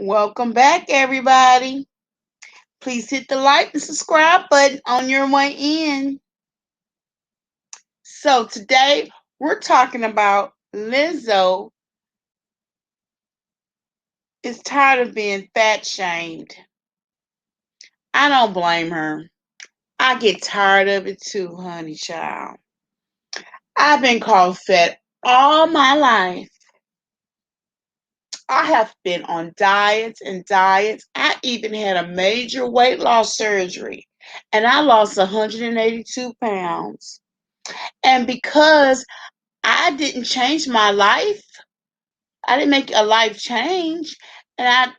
Welcome back, everybody. Please hit the like and subscribe button on your way in. So, today we're talking about Lizzo is tired of being fat shamed. I don't blame her. I get tired of it too, honey child. I've been called fat all my life. I have been on diets and diets. I even had a major weight loss surgery and I lost 182 pounds. And because I didn't change my life, I didn't make a life change, and I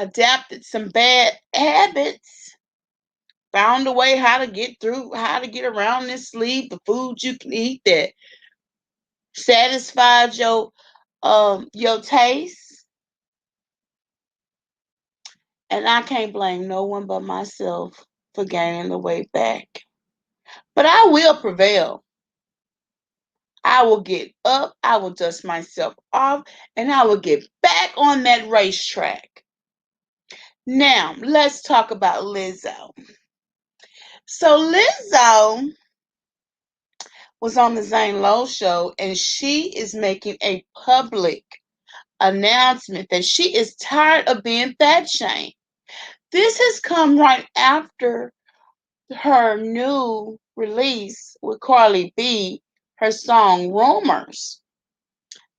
adapted some bad habits, found a way how to get through, how to get around this sleep, the food you can eat that satisfies your taste. And I can't blame no one but myself for gaining the weight back. But I will prevail. I will get up, I will dust myself off, and I will get back on that racetrack. Now, let's talk about Lizzo. So, Lizzo was on the Zane Lowe show, and she is making a public announcement that she is tired of being fat shamed. This has come right after her new release with Carly B, her song Rumors.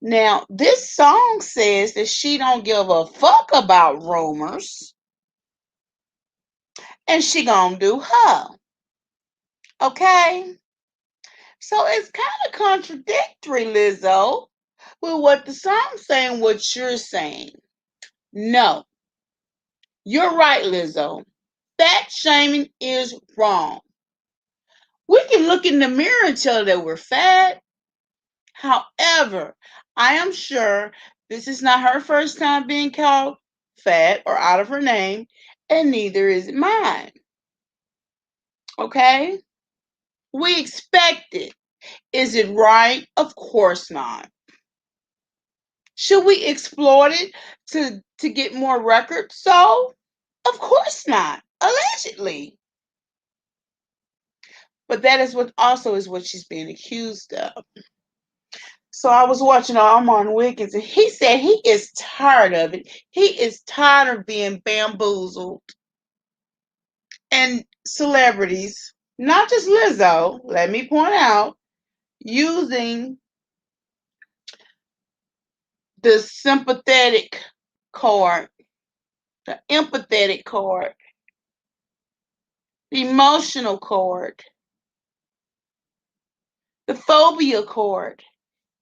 Now, this song says that she don't give a fuck about rumors and she gonna do her. Okay? So it's kind of contradictory, Lizzo, with what the song's saying, what you're saying. No, you're right, Lizzo. Fat shaming is wrong. We can look in the mirror and tell that we're fat. However, I am sure this is not her first time being called fat or out of her name, and neither is it mine. Okay? We expect it. Is it right? Of course not. Should we exploit it to get more records? So, of course not. Allegedly. But that is what also is what she's being accused of. So I was watching Armand Wiggins and he said he is tired of it. He is tired of being bamboozled. And celebrities, not just Lizzo, let me point out, using the sympathetic card, the empathetic card, the emotional card, the phobia card.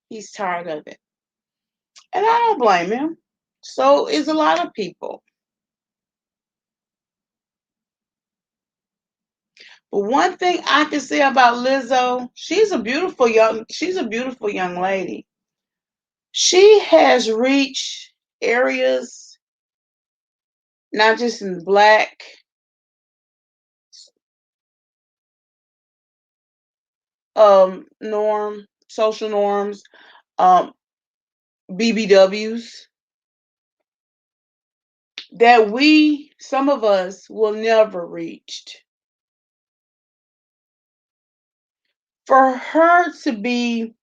He's tired of it. And I don't blame him. So is a lot of people. But one thing I can say about Lizzo, she's a beautiful young lady. She has reached areas not just in black social norms, um BBWs that we some of us will never reach. For her to be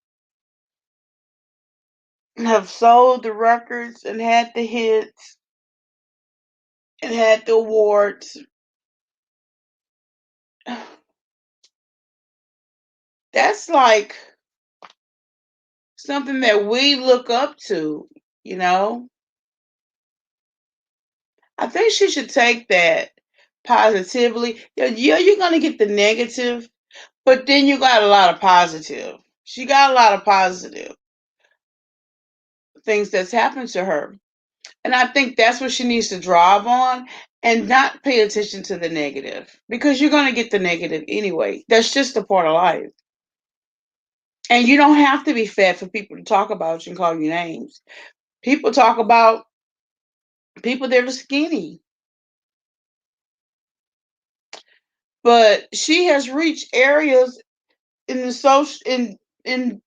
have sold the records and had the hits and had the awards, that's like something that we look up to, you know. I think she should take that positively. Yeah, you're gonna get the negative, but then you got a lot of positive. She got a lot of positive things that's happened to her. And I think that's what she needs to drive on and not pay attention to the negative because you're going to get the negative anyway. That's just a part of life. And you don't have to be fat for people to talk about you and call you names. People talk about people that are skinny. But she has reached areas in the social in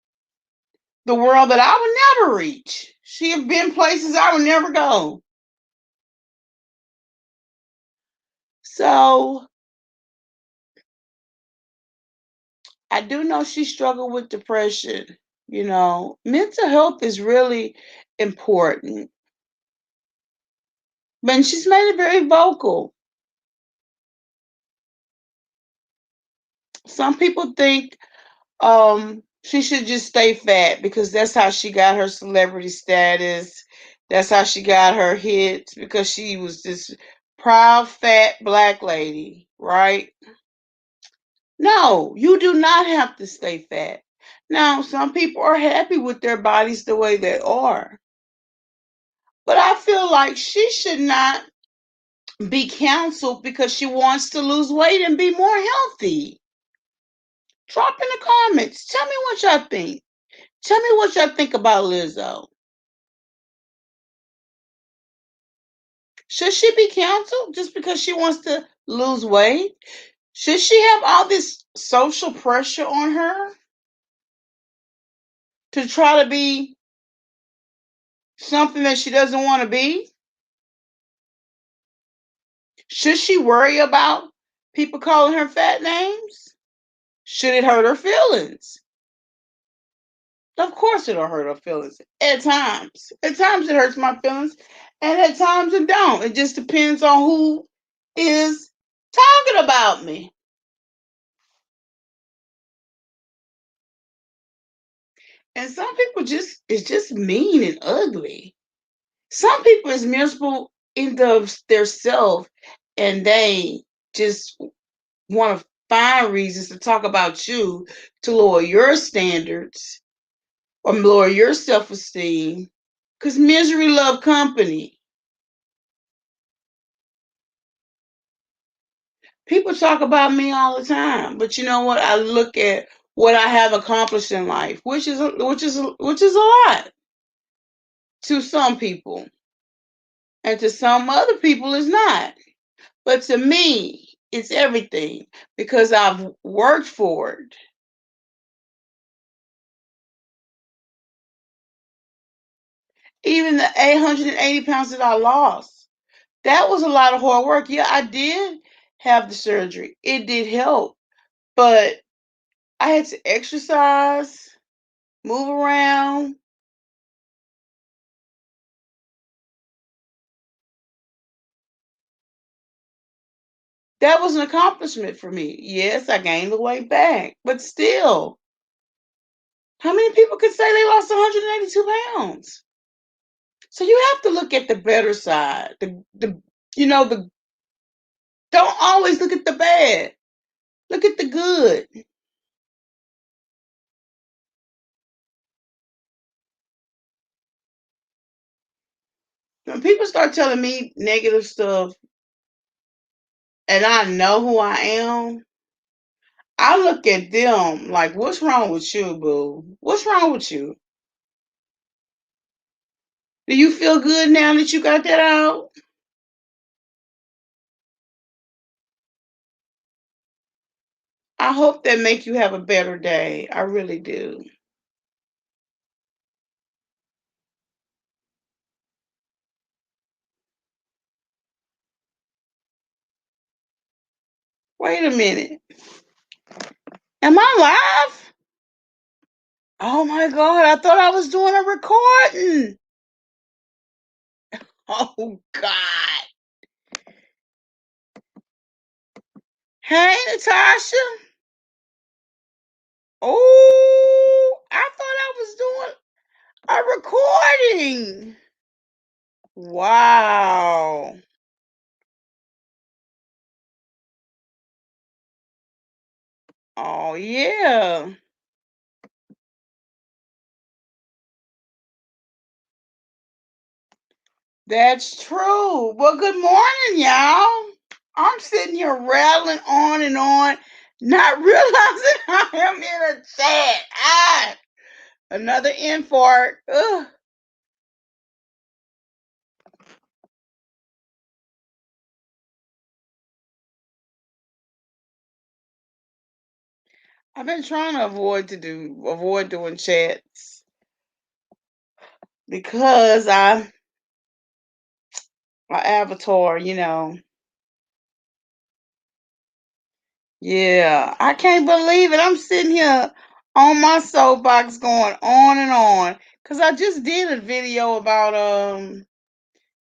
the world that I would never reach. She have been places I would never go. So I do know she struggled with depression. Mental health is really important. But she's made it very vocal. Some people think she should just stay fat because that's how she got her celebrity status. That's how she got her hits because she was this proud fat black lady, right? No, you do not have to stay fat. Now, some people are happy with their bodies the way they are. But I feel like she should not be counseled because she wants to lose weight and be more healthy. Drop in the comments. Tell me what y'all think. Tell me what y'all think about Lizzo. Should she be counseled just because she wants to lose weight? Should she have all this social pressure on her to try to be something that she doesn't want to be? Should she worry about people calling her fat names? Should it hurt her feelings? Of course it'll hurt her feelings. At times. At times it hurts my feelings. And at times it don't. It just depends on who is talking about me. And some people just it's just mean and ugly. Some people is miserable in their self and they just want to find reasons to talk about you to lower your standards or lower your self-esteem. Because misery love company. People talk about me all the time, but you know what? I look at what I have accomplished in life, which is a lot to some people, and to some other people is not. But to me, it's everything because I've worked for it. Even the 880 pounds that I lost, that was a lot of hard work. Yeah, I did have the surgery. It did help, but I had to exercise, move around. That was an accomplishment for me. Yes, I gained the weight back, but still, how many people could say they lost 182 pounds? So you have to look at the better side. The don't always look at the bad. Look at the good. When people start telling me negative stuff and I know who I am, I look at them like, what's wrong with you, boo? What's wrong with you? Do you feel good now that you got that out? I hope that make you have a better day. I really do. Wait a minute. Am I live? Oh my God, I thought I was doing a recording. Oh God. Hey, Natasha. Oh, I thought I was doing a recording. Wow. Oh, yeah. That's true. Well, good morning, y'all. I'm sitting here rattling on and on, not realizing I am in a chat. Another infart. Ugh. I've been trying to avoid doing chats because my avatar, Yeah, I can't believe it. I'm sitting here on my soapbox going on and on because I just did a video about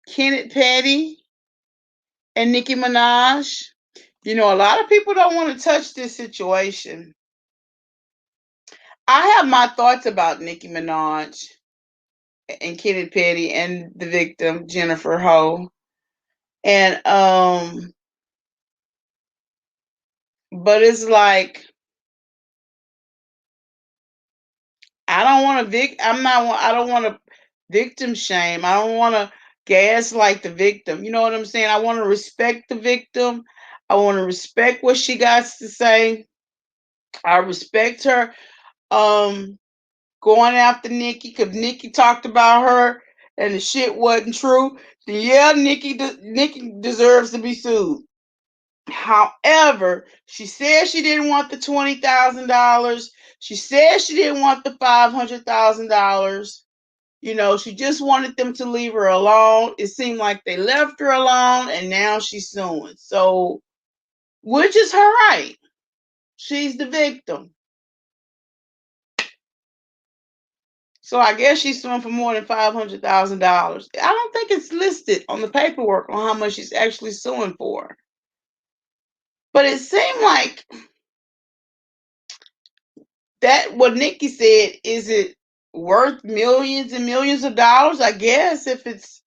Kenneth Petty and Nicki Minaj. You know, a lot of people don't want to touch this situation. I have my thoughts about Nicki Minaj and Kenneth Petty and the victim Jennifer Ho, and but it's like I don't want to I don't want to victim shame. I don't want to gaslight the victim. You know what I'm saying? I want to respect the victim. I want to respect what she got to say. I respect her going after Nikki because Nikki talked about her and the shit wasn't true. Then yeah, Nikki deserves to be sued. However, she said she didn't want the $20,000. She said she didn't want the $500,000. You know, she just wanted them to leave her alone. It seemed like they left her alone, and now she's suing. So, which is her right? She's the victim. So I guess she's suing for more than $500,000. I don't think it's listed on the paperwork on how much she's actually suing for. But it seemed like that what Nikki said, is it worth millions and millions of dollars? I guess if it's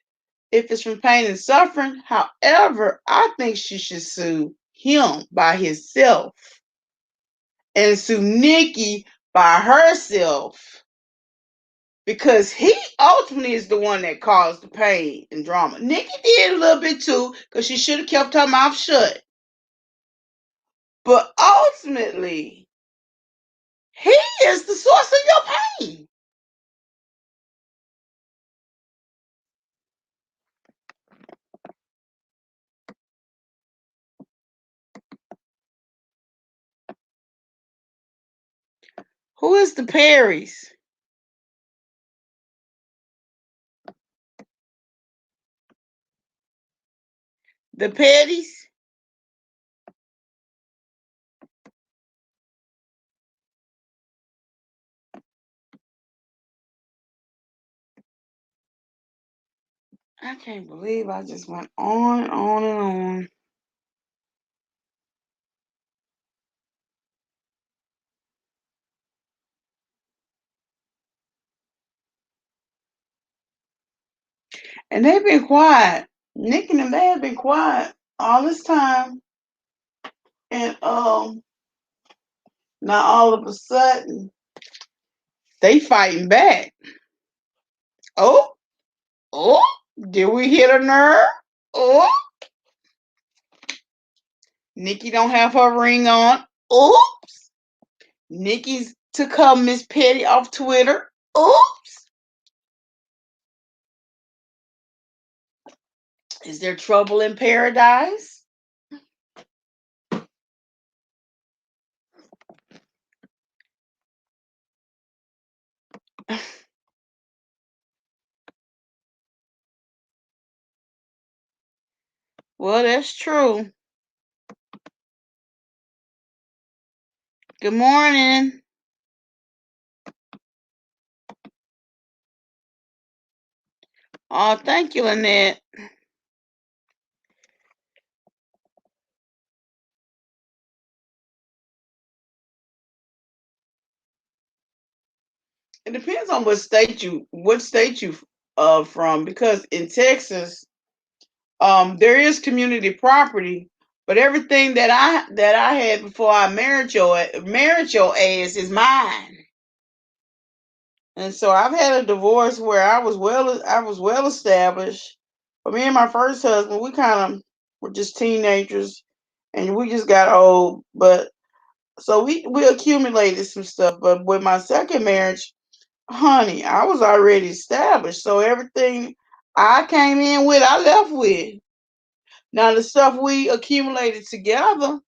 from pain and suffering. However, I think she should sue him by himself and sue Nikki by herself because he ultimately is the one that caused the pain and drama. Nikki did a little bit too because she should have kept her mouth shut. But ultimately, he is the source of your pain. Who is the Perrys? The Pettys? I can't believe I just went on and on and on. And they've been quiet. Nick and them, they have been quiet all this time. And now all of a sudden they fighting back. Oh, oh, did we hit a nerve? Oh, Nikki don't have her ring on. Oops. Nikki's took her Miss Petty off Twitter. Oops. Is there trouble in paradise? Well, that's true. Good morning. Oh, thank you, Lynette. It depends on what state you from, because in Texas, there is community property, but everything that I had before I married your ass is mine. And so I've had a divorce where I was well established. But me and my first husband, we kind of were just teenagers, and we just got old. But so we accumulated some stuff. But with my second marriage, honey, I was already established. So everything I came in with, I left with. Now the stuff we accumulated together,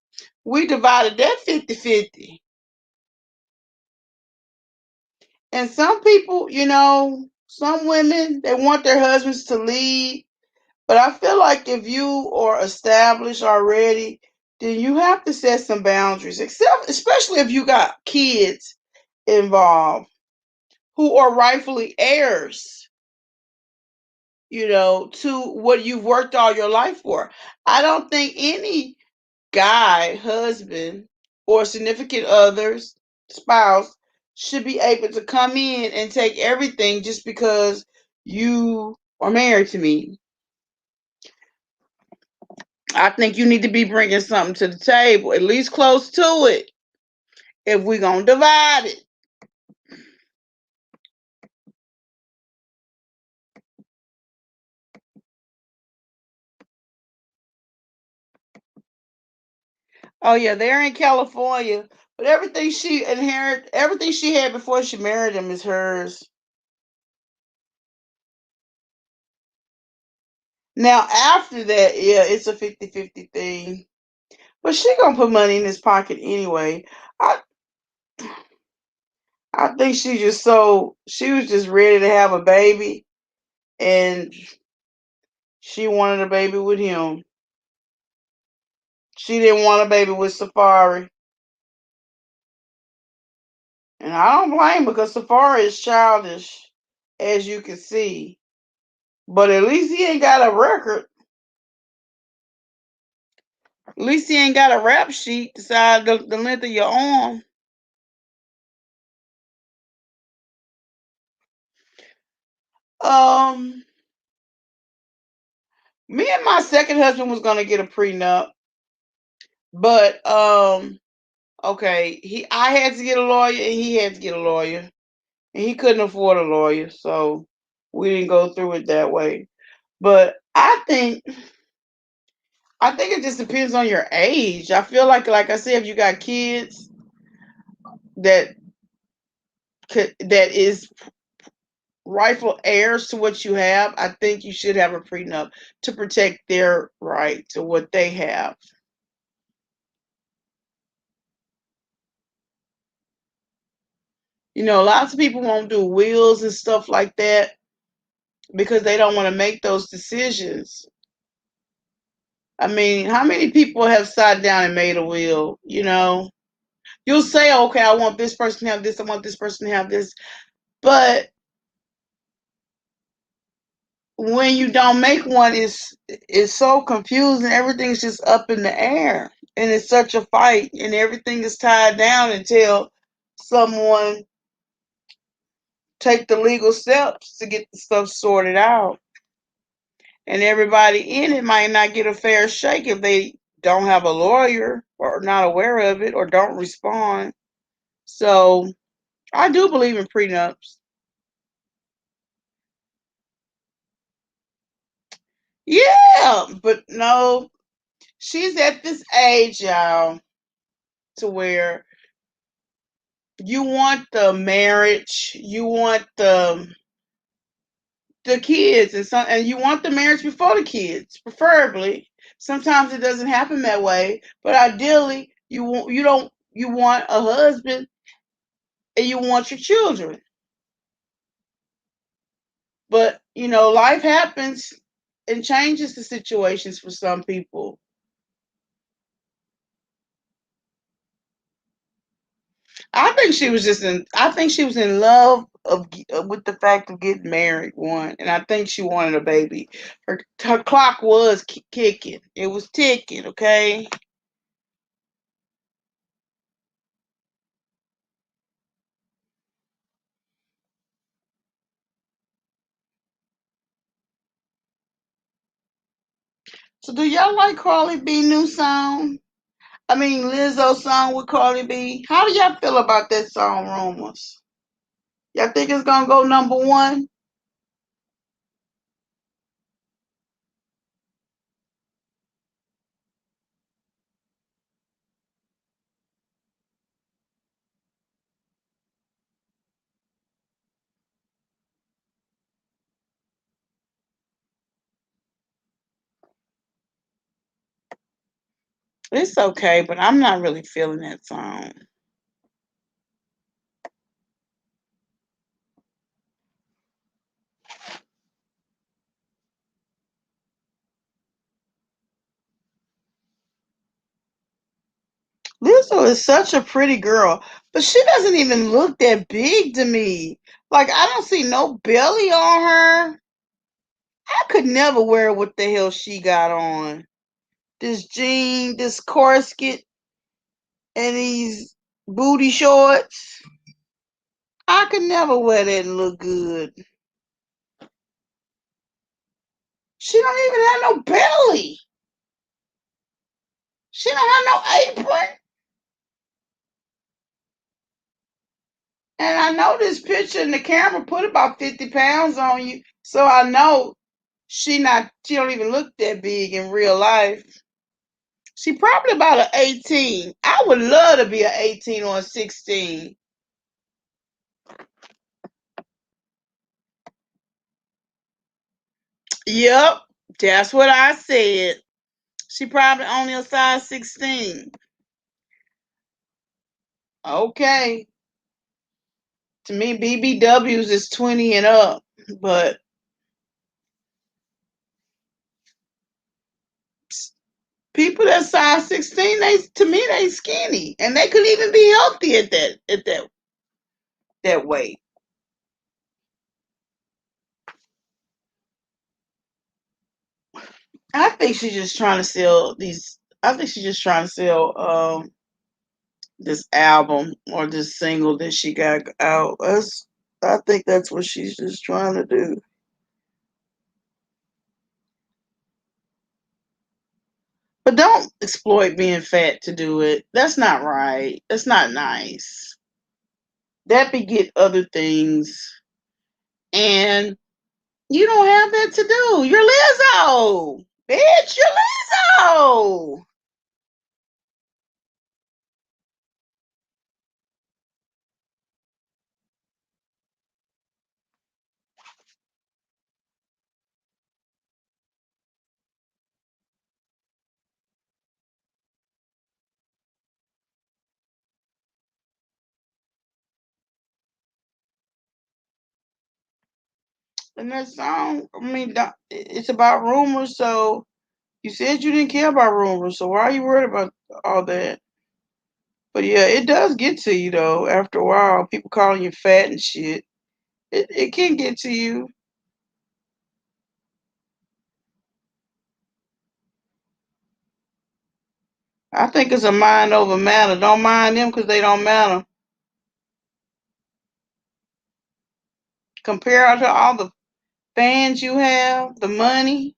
we divided that 50-50. And some people, you know, some women, they want their husbands to lead. But I feel like if you are established already, then you have to set some boundaries. Except, especially if you got kids involved who are rightfully heirs, to what you've worked all your life for. I don't think any guy, husband, or significant others, spouse, should be able to come in and take everything just because you are married to me. I think you need to be bringing something to the table, at least close to it, if we're going to divide it. Oh, yeah, they're in California, but everything she had before she married him is hers. Now, after that, yeah, it's a 50-50 thing. But she gonna put money in his pocket anyway. I I think she was just ready to have a baby, and she wanted a baby with him. She didn't want a baby with Safari. And I don't blame her because Safari is childish, as you can see. But at least he ain't got a record. At least he ain't got a rap sheet the size the length of your arm. Um, Me and my second husband was gonna get a prenup, but okay, I had to get a lawyer and he had to get a lawyer, and he couldn't afford a lawyer, so we didn't go through it that way. But I think it just depends on your age. I feel like I said, if you got kids that that is rightful heirs to what you have, I think you should have a prenup to protect their right to what they have. Lots of people won't do wills and stuff like that because they don't want to make those decisions. I mean, how many people have sat down and made a will? You'll say, okay, I want this person to have this, I want this person to have this. But when you don't make one, it's so confusing. Everything's just up in the air. And it's such a fight, and everything is tied down until someone take the legal steps to get the stuff sorted out. And everybody in it might not get a fair shake if they don't have a lawyer or not aware of it or don't respond. So I do believe in prenups. Yeah, but no, she's at this age, y'all, to where you want the marriage, you want the kids, and you want the marriage before the kids, preferably. Sometimes it doesn't happen that way, but ideally, you want a husband and you want your children. But life happens and changes the situations for some people. I think she was in love with the fact of getting married, one, and I think she wanted a baby. Her clock was kicking. It was ticking, okay? So do y'all like Carly B new song? I mean Lizzo song with Carly B. How do y'all feel about that song Rumors? Y'all think it's gonna go number one? It's okay, but I'm not really feeling that song. Lizzo is such a pretty girl, but she doesn't even look that big to me. Like I don't see no belly on her. I could never wear what the hell she got on. This jean, this corset, and these booty shorts. I could never wear that and look good. She don't even have no belly. She don't have no apron. And I know this picture in the camera put about 50 pounds on you. So I know she don't even look that big in real life. She probably about an 18. I would love to be an 18 or a 16. Yep, that's what I said. She probably only a size 16. Okay. To me, BBWs is 20 and up. But people that size 16, they to me they skinny. And they could even be healthy at that weight. I think she's just trying to sell these. I think she's just trying to sell this album or this single that she got out. I think that's what she's just trying to do. But don't exploit being fat to do it. That's not right. That's not nice. That beget other things, and you don't have that to do. You're Lizzo, bitch. You're Lizzo. And that song, I mean, it's about rumors. So you said you didn't care about rumors. So why are you worried about all that? But yeah, it does get to you though. After a while, people calling you fat and shit. It can get to you. I think it's a mind over matter. Don't mind them because they don't matter. Compared to all the fans you have, the money.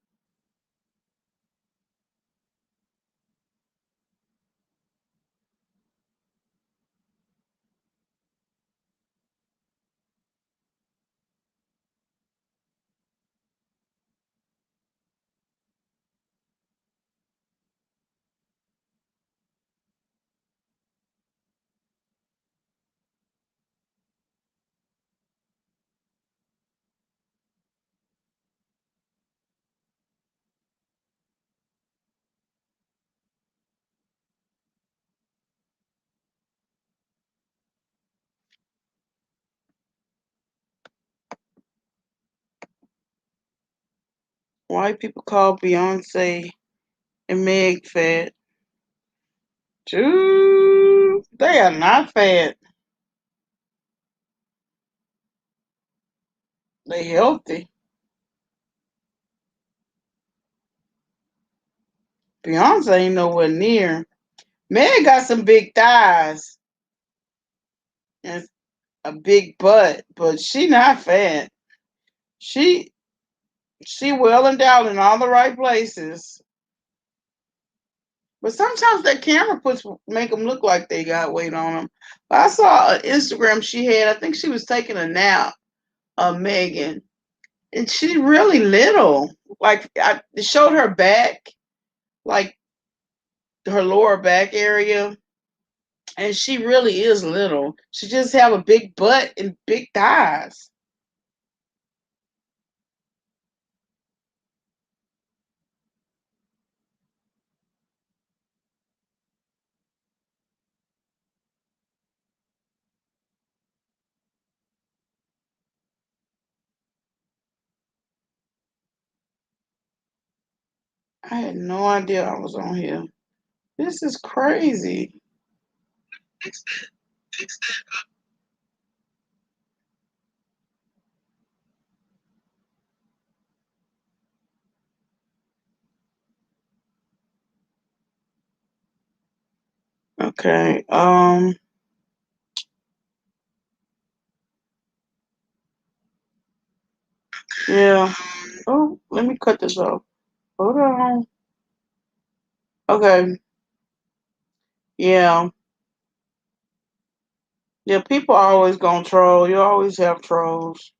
White people call Beyonce and Meg fat. Dude, they are not fat. They healthy. Beyonce ain't nowhere near. Meg got some big thighs and a big butt, but she not fat. She she well endowed in all the right places. But sometimes that camera puts make them look like they got weight on them. But I saw an Instagram she had. I think she was taking a nap, Megan, and she really little. Like it showed her back, like her lower back area, and she really is little. She just have a big butt and big thighs. I had no idea I was on here. This is crazy. Okay. Yeah. Oh, let me cut this off. Hold on. Okay. Yeah. Yeah, people are always gonna troll. You always have trolls.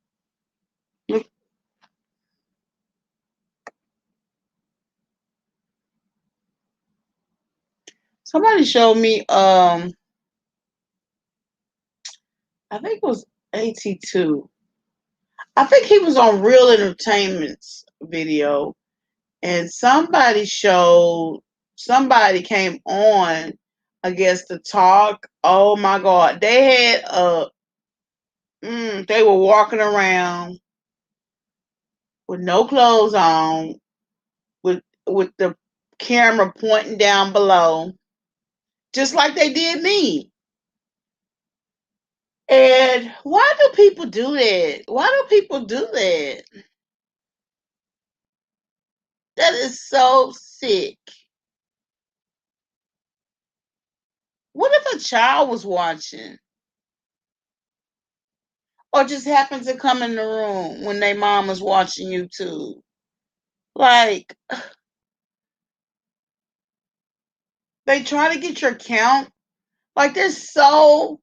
Look, somebody showed me I think it was AT2. I think he was on Real Entertainment's video and somebody came on, I guess, to talk. Oh my god. They were walking around with no clothes on, with the camera pointing down below, just like they did me. And why do people do that? Why do people do that? That is so sick. What if a child was watching or just happened to come in the room when their mom was watching YouTube? Like, they try to get your count. Like, there's so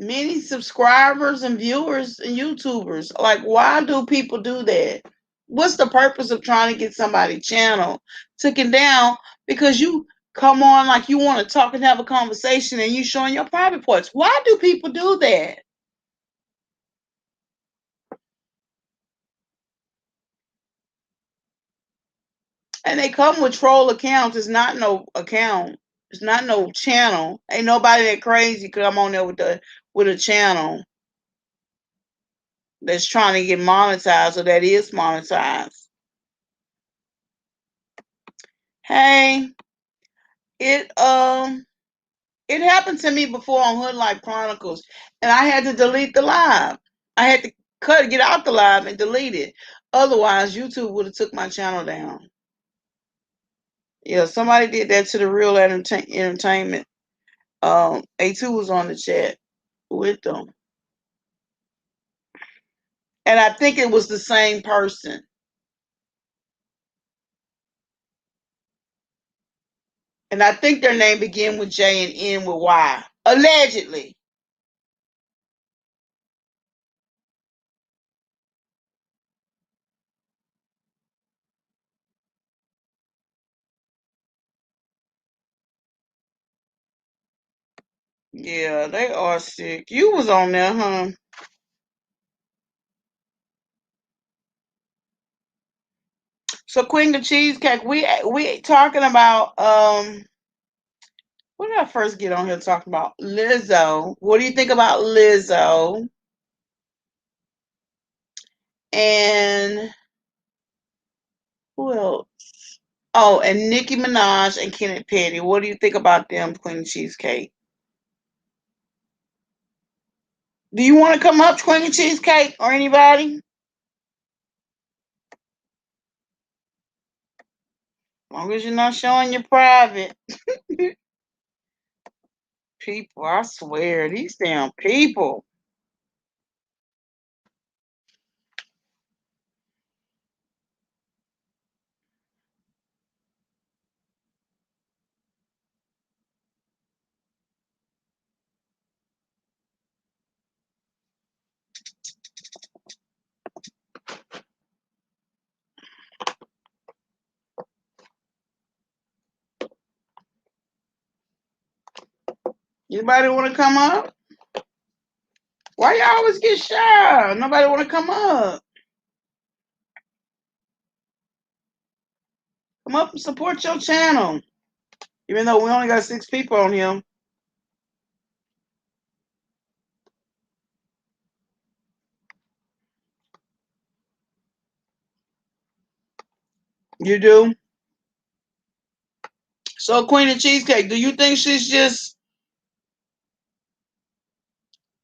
many subscribers and viewers and YouTubers. Like, why do people do that? What's the purpose of trying to get somebody's channel taken down because you come on like you want to talk and have a conversation and you showing your private parts? Why do people do that? And they come with troll accounts. It's not no account. It's not no channel. Ain't nobody that crazy come on there with a channel that's trying to get monetized or that is monetized. Hey, it it happened to me before on Hood Life Chronicles, and I had to delete the live. I had to get out the live and delete it. Otherwise, YouTube would have took my channel down. Yeah, somebody did that to the Real Entertainment. A2 was on the chat with them, and I think it was the same person. And I think their name began with J and end with Y. Allegedly. Yeah, they are sick. You was on there, huh? So Queen of Cheesecake, we talking about what did I first get on here talking about? Lizzo. What do you think about Lizzo? And who else? Oh, and Nicki Minaj and Kenneth Petty. What do you think about them, Queen of Cheesecake? Do you want to come up, Queen of Cheesecake, or anybody? As long as you're not showing your private. People, I swear, these damn people. Anybody want to come up? Why y'all always get shy? Nobody want to come up. Come up and support your channel. Even though we only got 6 people on here. You do? So Queen of Cheesecake, do you think she's just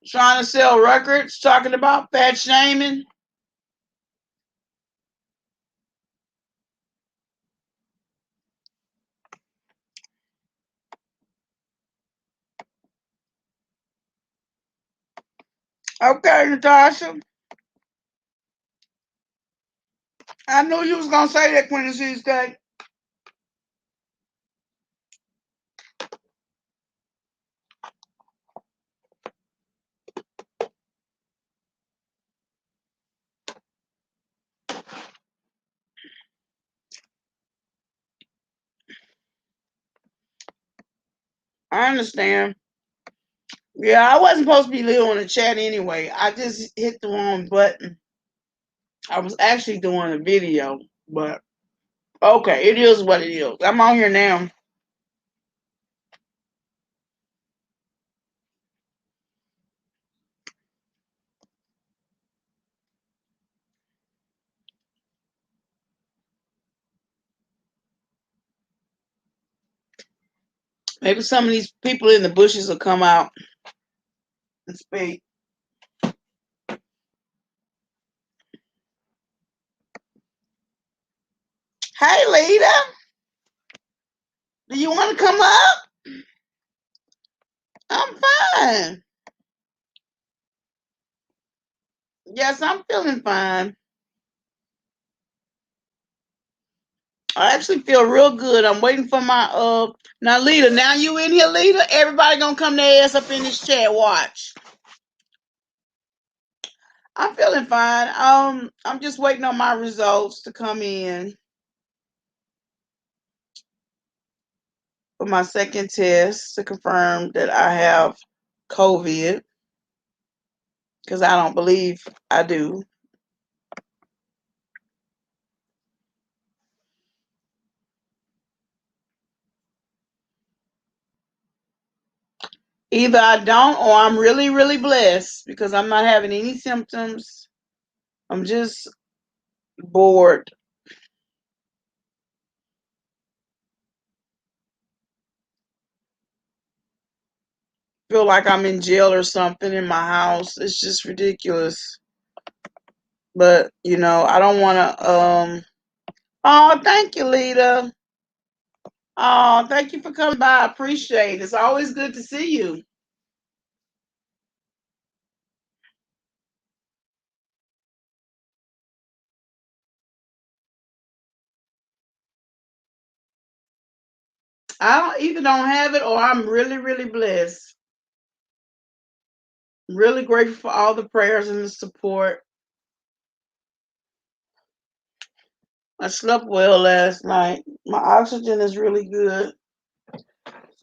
trying to sell records, talking about fat shaming? Okay, Natasha. I knew you was gonna say that, Queen of Cheesecake. I understand. Yeah, I wasn't supposed to be little in the chat anyway. I just hit the wrong button. I was actually doing a video, but okay, it is what it is. I'm on here now. Maybe some of these people in the bushes will come out and speak. Hey, Lita, do you want to come up? I'm fine. Yes, I'm feeling fine. I actually feel real good. I'm waiting for my now Lita, now you in here, Lita? Everybody gonna come their ass up in this chat. Watch. I'm feeling fine. I'm just waiting on my results to come in for my second test to confirm that I have COVID because I don't believe I do. Either I don't or I'm really, really blessed because I'm not having any symptoms. I'm just bored. Feel like I'm in jail or something in my house. It's just ridiculous. But I don't want to. Oh, thank you, Lita. Oh, thank you for coming by. I appreciate it. It's always good to see you. I either don't have it or I'm really, really blessed. Really grateful for all the prayers and the support. I slept well last night. My oxygen is really good.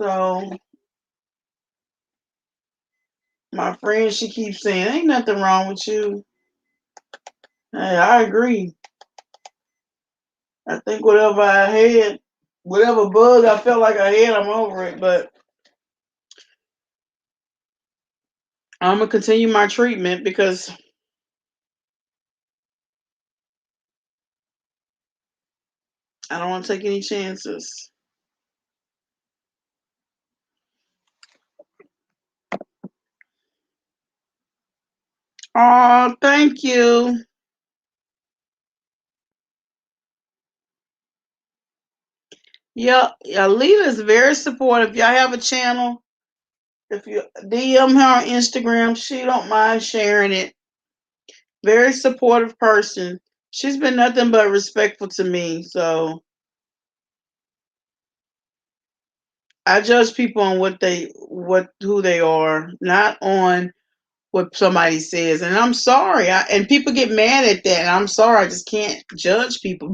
So my friend, she keeps saying, ain't nothing wrong with you. Hey, I agree. I think whatever I had, whatever bug I felt like I had, I'm over it. But I'm going to continue my treatment because I don't want to take any chances. Oh, thank you. Yeah, Alita is very supportive. Y'all have a channel. If you DM her on Instagram, she don't mind sharing it. Very supportive person. She's been nothing but respectful to me. So I judge people on who they are, not on what somebody says. And I'm sorry. And people get mad at that. And I'm sorry. I just can't judge people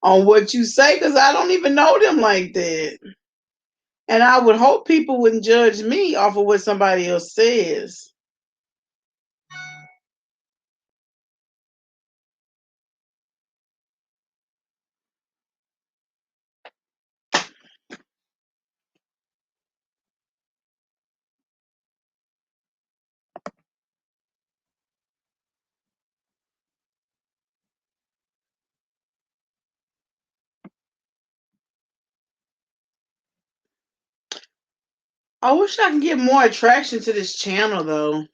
on what you say because I don't even know them like that. And I would hope people wouldn't judge me off of what somebody else says. I wish I could get more attraction to this channel though.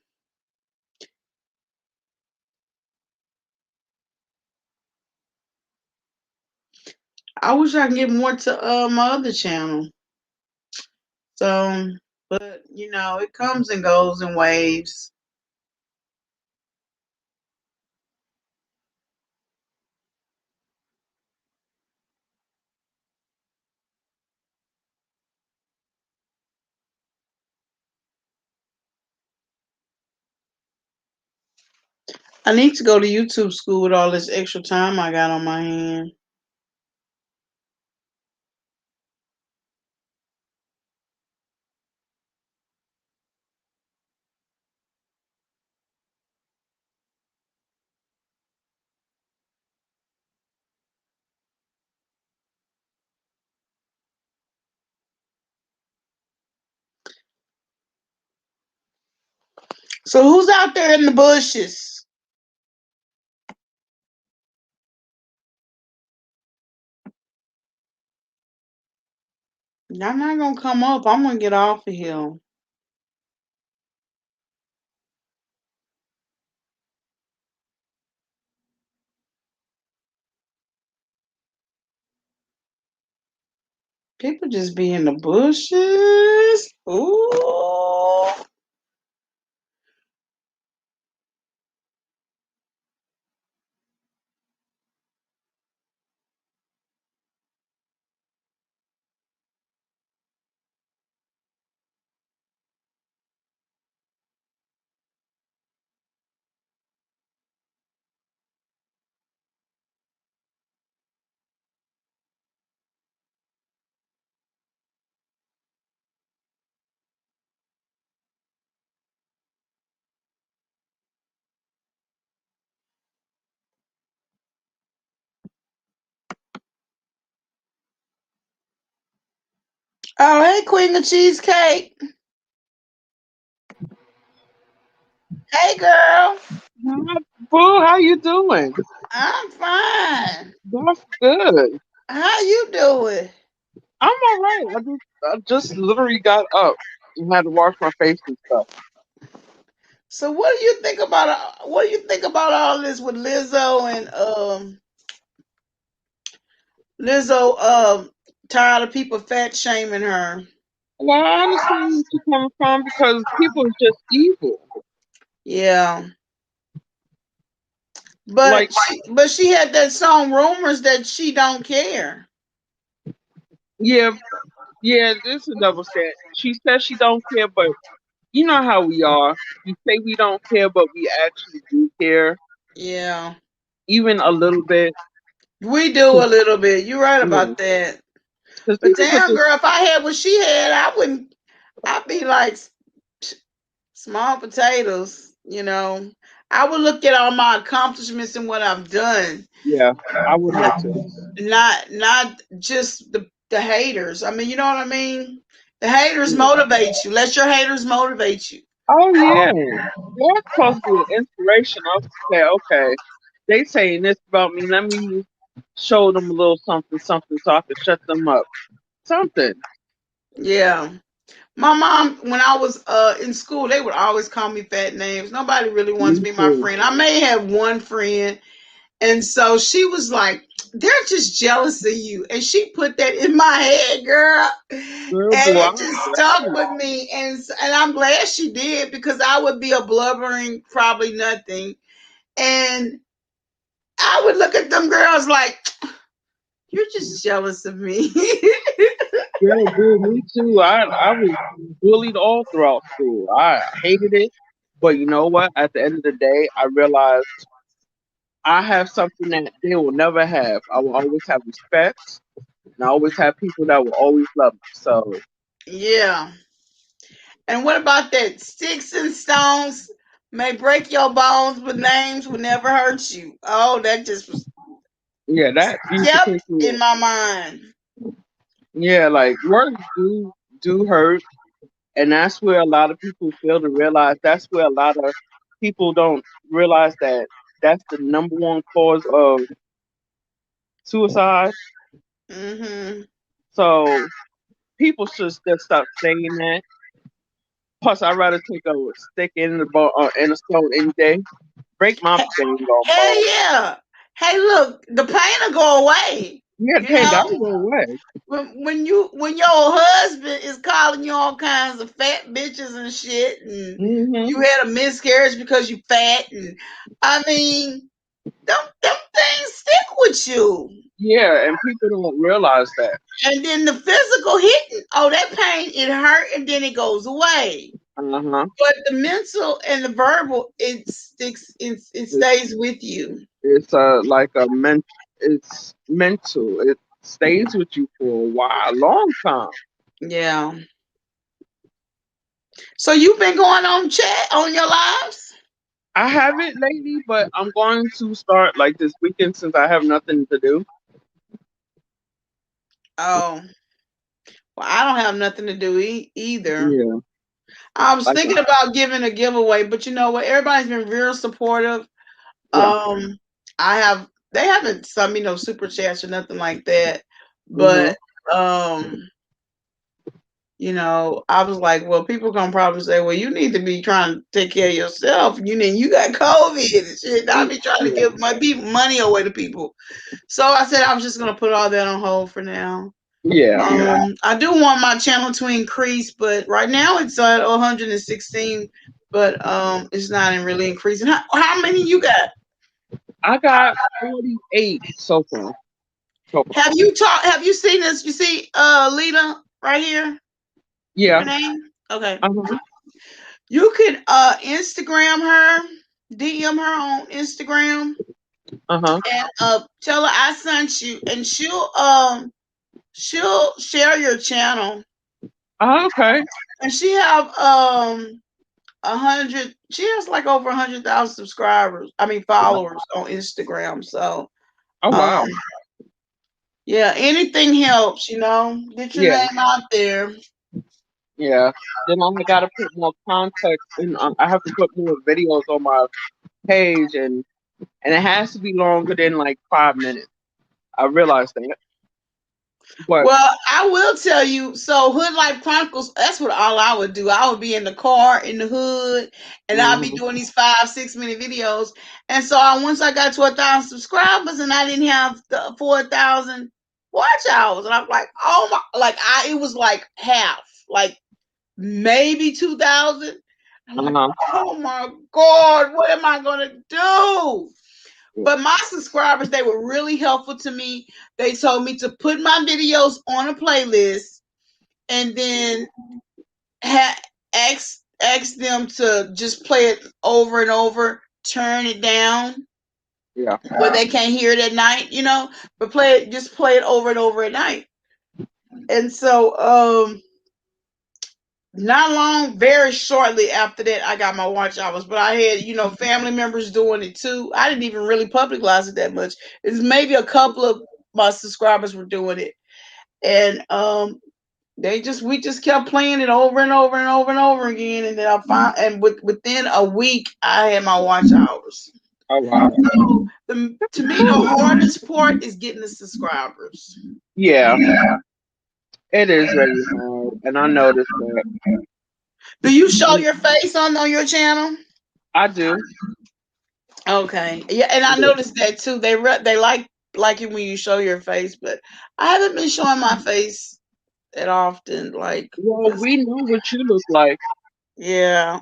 I wish I could get more to my other channel. So, but it comes and goes in waves. I need to go to YouTube school with all this extra time I got on my hand. So who's out there in the bushes? Y'all not gonna come up. I'm gonna get off of here. People just be in the bushes. Ooh. Oh, hey, Queen of Cheesecake. Hey, girl. Hi, Boo, how you doing? I'm fine. That's good. How you doing? I'm all right. I just literally got up and had to wash my face and stuff. So, what do you think about all this with Lizzo and Lizzo tired of people fat shaming her? Well, I understand where you're coming from because people are just evil. Yeah, but Like, she had that song "Rumors" that she don't care. yeah, yeah, this is a double stand. She says she don't care, but you know how we are. We say we don't care, but we actually do care, Yeah, even a little bit. we do a little bit. You're right Yeah, about that. because But people are damn, just girl, if I had what she had, I wouldn't. I'd be like small potatoes. I would look at all my accomplishments and what I've done. yeah. I would have to. Not just the haters. I mean, you know what I mean? The haters Yeah. motivate you. Let your haters motivate you. Oh yeah, that's supposed to be an inspiration. I was say, okay, they saying this about me. Let me show them a little something, something, so I can shut them up. Something. Yeah. My mom, when I was in school, they would always call me fat names. Nobody really wanted to Me be my too. friend. I may have one friend. And so she was like, they're just jealous of you. And she put that in my head, girl. Girl, And boy, I it was just stuck right. with me. And I'm glad she did because I would be a blubbering, probably nothing. And I would look at them girls like, you're just jealous of me. Girl, boy, me too. I was bullied all throughout school. I hated it, but you know what? At the end of the day, I realized I have something that they will never have. I will always have respect, and I always have people that will always love me. So Yeah. And what about that? Sticks and stones may break your bones, but names will never hurt you. Oh, that just was yeah, that used to kept piss me in off. my mind. Yeah, like words do hurt, and that's where a lot of people fail to realize. That's where a lot of people don't realize that that's the number one cause of suicide. Hmm. So people should just stop saying that. Plus, I'd rather take a stick in a stone any day. Break my dang on bone. Hell yeah. Hey, look, the pain will go away. Yeah, You dang, know, that'll go away. when your husband is calling you all kinds of fat bitches and shit, and Hmm. you had a miscarriage because you fat, and I mean, them things stick with you. Yeah, and people don't realize that. And then the physical hitting, oh, that pain, it hurt, and then it goes away. Uh-huh. But the mental and the verbal, it sticks, it It, stays with you. it's like a it's mental. It stays with you for a while, a long time. Yeah. So you've been going on chat on your lives? I haven't lately, but I'm going to start like this weekend since I have nothing to do. Oh, well, I don't have nothing to do either. Yeah, I was like thinking about giving a giveaway, but you know what? Everybody's been real supportive. yeah. Um, they haven't sent me no super chats or nothing like that. Mhm. But um, I was like, well, people gonna probably say, well, you need to be trying to take care of yourself. You got COVID and shit. I be trying to Yeah, give my people money away to people. So I said I was just gonna put all that on hold for now. yeah. I do want my channel to increase, but right now it's at 116, but it's not really increasing. How many you got? I got 48 so far. So far. Have you seen this? You see Lita right here? Yeah. Her name? Okay. Uh-huh. You can Instagram her, DM her on Instagram, Uh-huh. and tell her I sent you, and she'll share your channel, Okay. and she have 100. She has like over 100,000 subscribers. I mean Wow. followers on Instagram. So Oh um, wow. yeah, anything helps. Get your Yeah. name out there. Yeah. Then I gotta put more context in. I have to put more videos on my page, and it has to be longer than like 5 minutes. I realize that, but Well, I will tell you. So, Hood Life Chronicles. That's what all I would do. I would be in the car in the hood, and I'd be mhm. doing these 5, 6 minute videos. And so, once I got to 1,000 subscribers, and I didn't have the 4,000 watch hours, and I'm like, oh my! It was like half, like maybe 2,000. I'm like, Uh-huh. oh my god, what am I gonna do? Yeah. But my subscribers, they were really helpful to me. They told me to put my videos on a playlist and then ask them to just play it over and over, turn it down Yeah. where they can't hear it at night, but just play it over and over at night. And so, not long, very shortly after that, I got my watch hours. But I had, family members doing it too. I didn't even really publicize it that much. It's maybe a couple of my subscribers were doing it, and we just kept playing it over and over and over and over again. And then within a week, I had my watch hours. Oh wow. So to me, the hardest part is getting the subscribers. Yeah. It is very hard, and I noticed that. Do you show your face on your channel? I do. Okay. Yeah, and I Yeah. noticed that too. They like it when you show your face, but I haven't been showing my face that often. Like, Well, we know what you look like. yeah.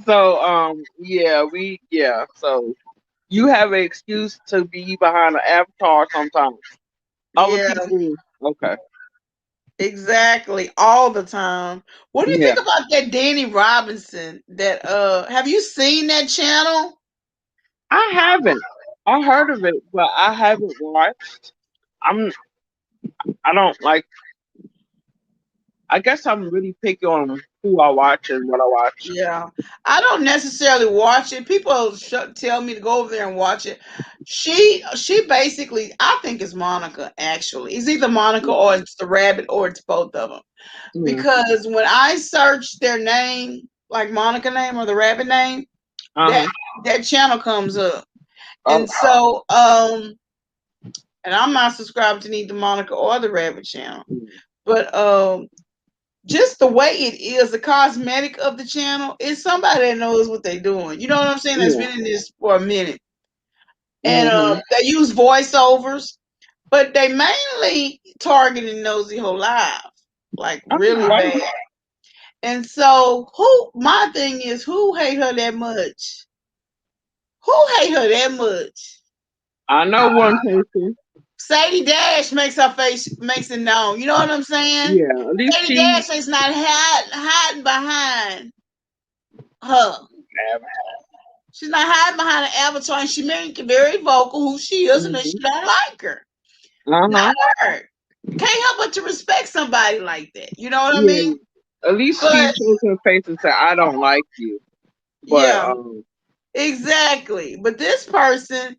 So, yeah. So you have an excuse to be behind an avatar sometimes. Other Yeah, people, okay, exactly. All the time. What do you yeah. think about that Danny Robinson? That have you seen that channel? I haven't. I heard of it, but I haven't watched. I'm. I don't like. I guess I'm really picky on who I watch and what I watch. Yeah, I don't necessarily watch it. People tell me to go over there and watch it. She basically, I think it's Monica. Actually, it's either Monica or it's the rabbit or it's both of them. Mm. Because when I search their name, like Monica name or the rabbit name, Uh that huh. that channel comes up, Oh. and so and I'm not subscribed to neither Monica or the rabbit channel, Mm. but just the way it is, the cosmetic of the channel is somebody that knows what they're doing. You know what I'm saying? That's Yeah. been in this for a minute, and Mhm. they use voiceovers, but they mainly targeting Nosy Ho Live, like I know, really right? bad. And so, who? My thing is, who hate her that much? Who hate her that much? I know one person. Sadie Dash makes her face makes it known. You know what I'm saying? Yeah, at least Sadie she. Dash is not hiding behind her. She's not hiding behind an avatar, and she making very vocal who she is and that she Mhm. don't like her. Uh Not huh. her. Can't help but to respect somebody like that. You know what I Yeah. mean? At least she But shows her face and say, "I don't like you." But yeah, exactly. But this person,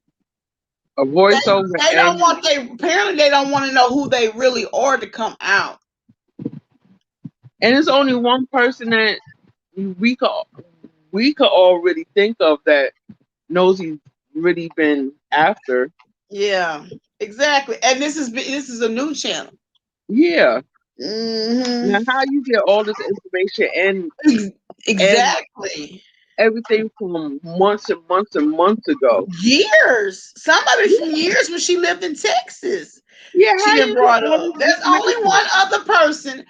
a they voiceover they don't and want they apparently they don't want to know who they really are to come out. it's only one person that we could we could already think of that knows he's really been after. Yeah, exactly. And this is a new channel. Yeah. Hmm. Now, how you get all this information and Exactly. everything from months and months and months ago? Years. Somebody from years when she lived in Texas. Yeah, how She had you get brought all up. this There's only information? one other person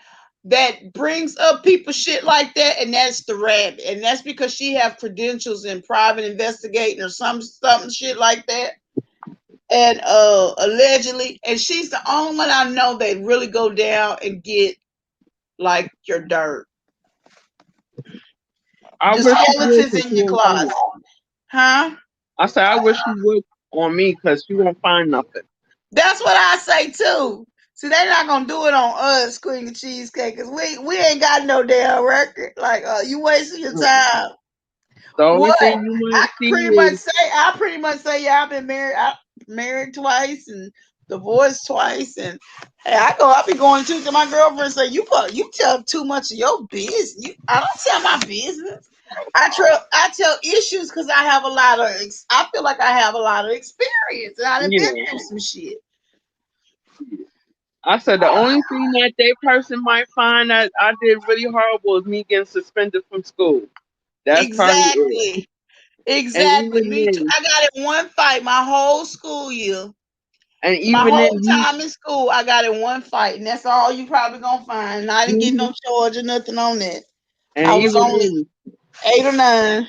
that brings up people shit like that, and that's the rabbit. And that's because she have credentials in private investigating or something shit like that. And allegedly, and she's the only one I know that really go down and get like your dirt. I The wish you would, skeletons cause in she your won't find closet. it. Huh? I said I wish you would on me, cause she won't find nothing. That's what I say too. See, they're not gonna do it on us, Queen of Cheesecake, cause we ain't got no damn record. Like, you wasting your Mm. time. The only What? thing you might see is I pretty much say, yeah, I've been married. I married twice and divorced twice, and hey, I be going to my girlfriend and say, you tell too much of your business. I don't tell my business. I tell issues because I feel like I have a lot of experience and I've been yeah. through some shit. I said the only thing that they person might find that I did really horrible is me getting suspended from school. That's probably it. Exactly. And Exactly. even Me too. then, I got in one fight my whole school year. and My even then, whole time in school, I got in one fight, and that's all you probably gonna find. And I didn't get mhm, no charge or nothing on that. and I was even only then, 8 or 9.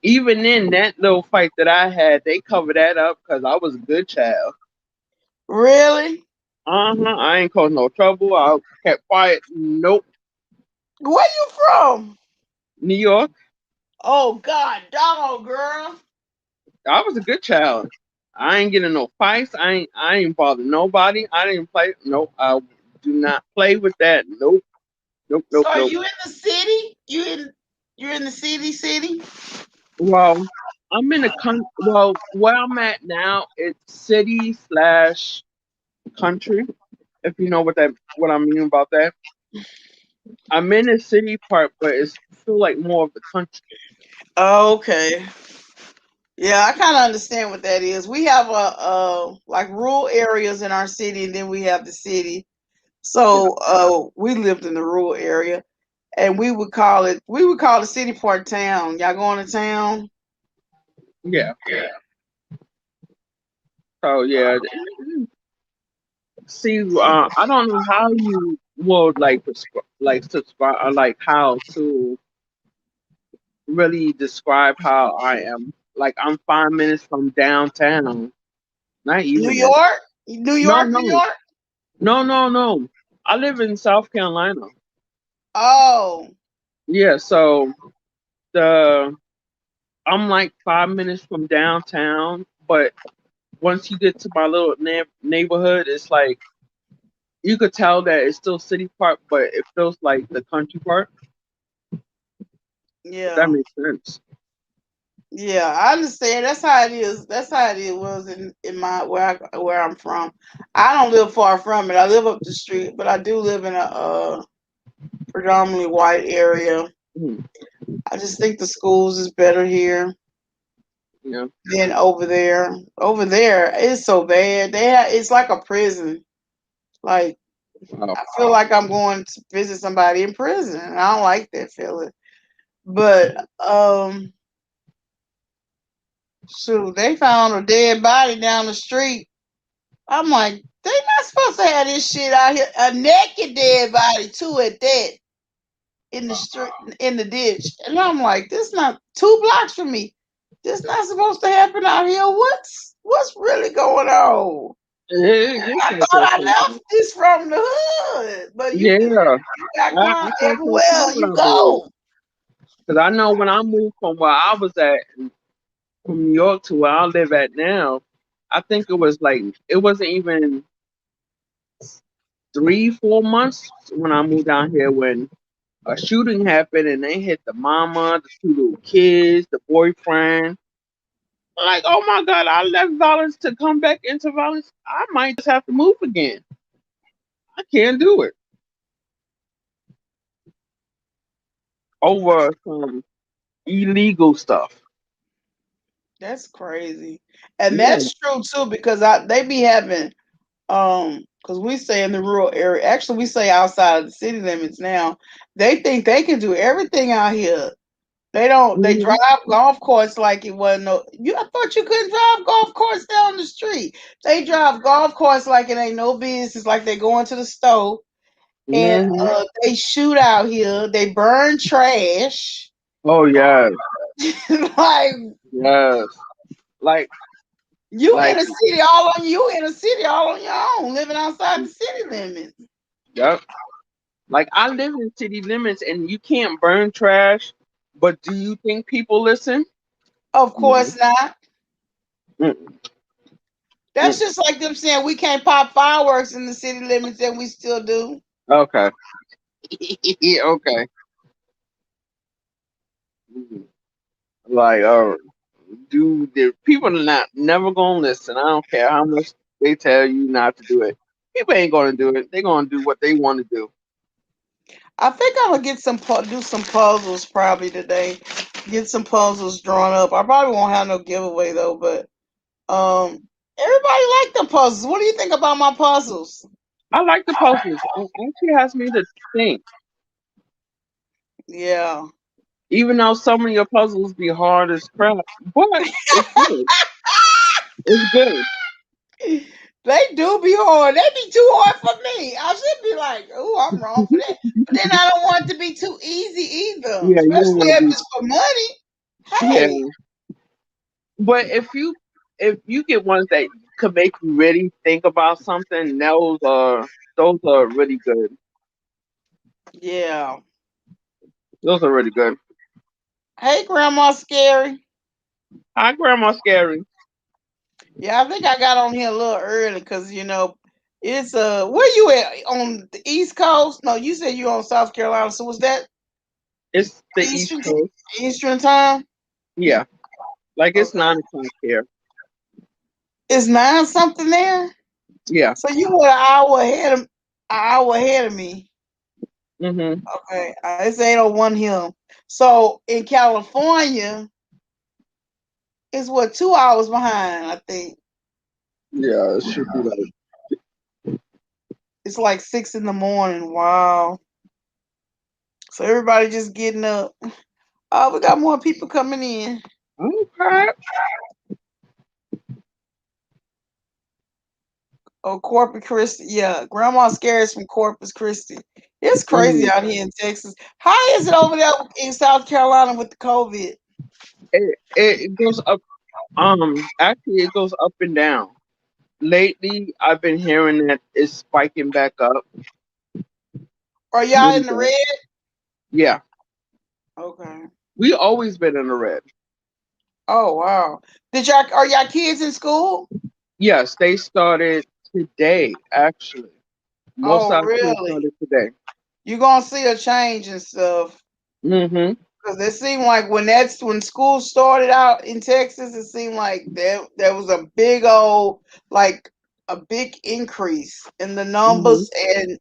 even in that little fight that I had, they covered that up because I was a good child. Really? I ain't caused no trouble. I kept quiet. Nope. Where you from? New York. Oh God, dog, girl. I was a good child. I ain't getting no fights. I ain't bother nobody. I didn't play. Nope. I do not play with that. Nope. Nope. So Nope. are Nope. you in the city? You're in the city? Well, I'm in a well, where I'm at now, it's city slash country. If you know what I mean about that. I'm in the city part, but it's feel like more of the country. Okay. Yeah, I kind of understand what that is. We have like rural areas in our city, and then we have the city. Yeah. So we lived in the rural area, and we would call the city part town. Y'all going to town? Yeah. So yeah. See, I don't know how you would like subscribe, or like how to really describe how I am. Like I'm 5 minutes from downtown. Not New even that. York? New No, York, New no, York? no. I live in South Carolina. Oh, Yeah, so the I'm like 5 minutes from downtown, but once you get to my little neighborhood, it's like you could tell that it's still city part, but it feels like the country part. If that yeah. makes sense. Yeah, I understand. That's how it is. That's how it was in my where I'm from. I don't live far from it. I live up the street, but I do live in a predominantly white area. Mhm. I just think the schools is better here Yeah. than over there. Over there, it's so bad. It's like a prison. Like Oh, I feel like I'm going to visit somebody in prison. I don't like that feeling. But shoot, they found a dead body down the street. I'm like, they not supposed to have this shit out here. A naked dead body too at that in the street in the ditch. And I'm like, this not 2 blocks from me. This not supposed to happen out here. What's really going on? it I gets thought so I left crazy. this from the hood, but Yeah, you got I crime felt so too everywhere when you I moved. go. Because I know when I moved from where I was at, from New York to where I live at now, I think it was like, it wasn't even 3, 4 months when I moved down here when a shooting happened and they hit the mama, the 2 little kids, the boyfriend. Like, oh my God, I left violence to come back into violence. I might just have to move again. I can't do it over some illegal stuff. That's crazy. And Yeah. that's true too, because they be having because we stay in the rural area. Actually, we stay outside of the city limits now. They think they can do everything out here. They don't. They drive Hmm. golf carts like it wasn't no. I thought you couldn't drive golf carts down the street. They drive golf carts like it ain't no business. Like they going to the store and Hmm. they shoot out here. They burn trash. Oh yes, Like yes. Like, you in like, a city all on you in a city all on your own, living outside the city limits. yep. Like I live in city limits, and you can't burn trash. But do you think people listen? Of No. course not. Mm-mm. That's Mm-mm. just like them saying we can't pop fireworks in the city limits, and we still do. Okay. Okay. Mhm. Like, dude, the people are not never gonna listen. I don't care how much they tell you not to do it. People ain't gonna do it. They gonna do what they want to do. I think I'm gonna get do some puzzles probably today. Get some puzzles drawn up. I probably won't have no giveaway though, but everybody like the puzzles. What do you think about my puzzles? I like the puzzles. It actually has me to think. Yeah, Even though some of your puzzles be hard as crap, but it's good. It's good. they do be hard. They be too hard for me. I should be like, oh, I'm wrong for that. But then I don't want it to be too easy either, Yeah, you don't especially want to if be. it's for money. Yeah, Hey, but if you get ones that could make you really think about something, those are really good. yeah. Those are really good. Hey, Grandma Scary. Hi, Grandma Scary. Yeah, I think I got on here a little early because it's where you at on the East Coast? No, you said you on South Carolina. So was that It's the East Eastern Coast. Eastern time? Yeah, like it's Okay, 9 o'clock here. it's 9 something there. Yeah. So you were an hour ahead of me. Mhm. Okay, it's 8:01 here. So in California, it's what 2 hours behind. I think Yeah, it should be like. it's like 6 in the morning. Wow. So everybody just getting up. Oh, we got more people coming in. Okay. Oh, Corpus Christi. Yeah, Grandma Scares from Corpus Christi. It's crazy Mhm. out here in Texas. How is it over there in South Carolina with the COVID? It goes up. Actually, it goes up and down. Lately, I've been hearing that it's spiking back up. Are y'all Really in the bad. red? Yeah, Okay. we always been in the red. Oh wow. Are y'all kids in school? Yes, they started today. Actually, most Oh of our kids really? started today. You gonna see a change and stuff. Mhm. Because it seemed like when school started out in Texas, it seemed like there was a big old like a big increase in the Mhm. numbers and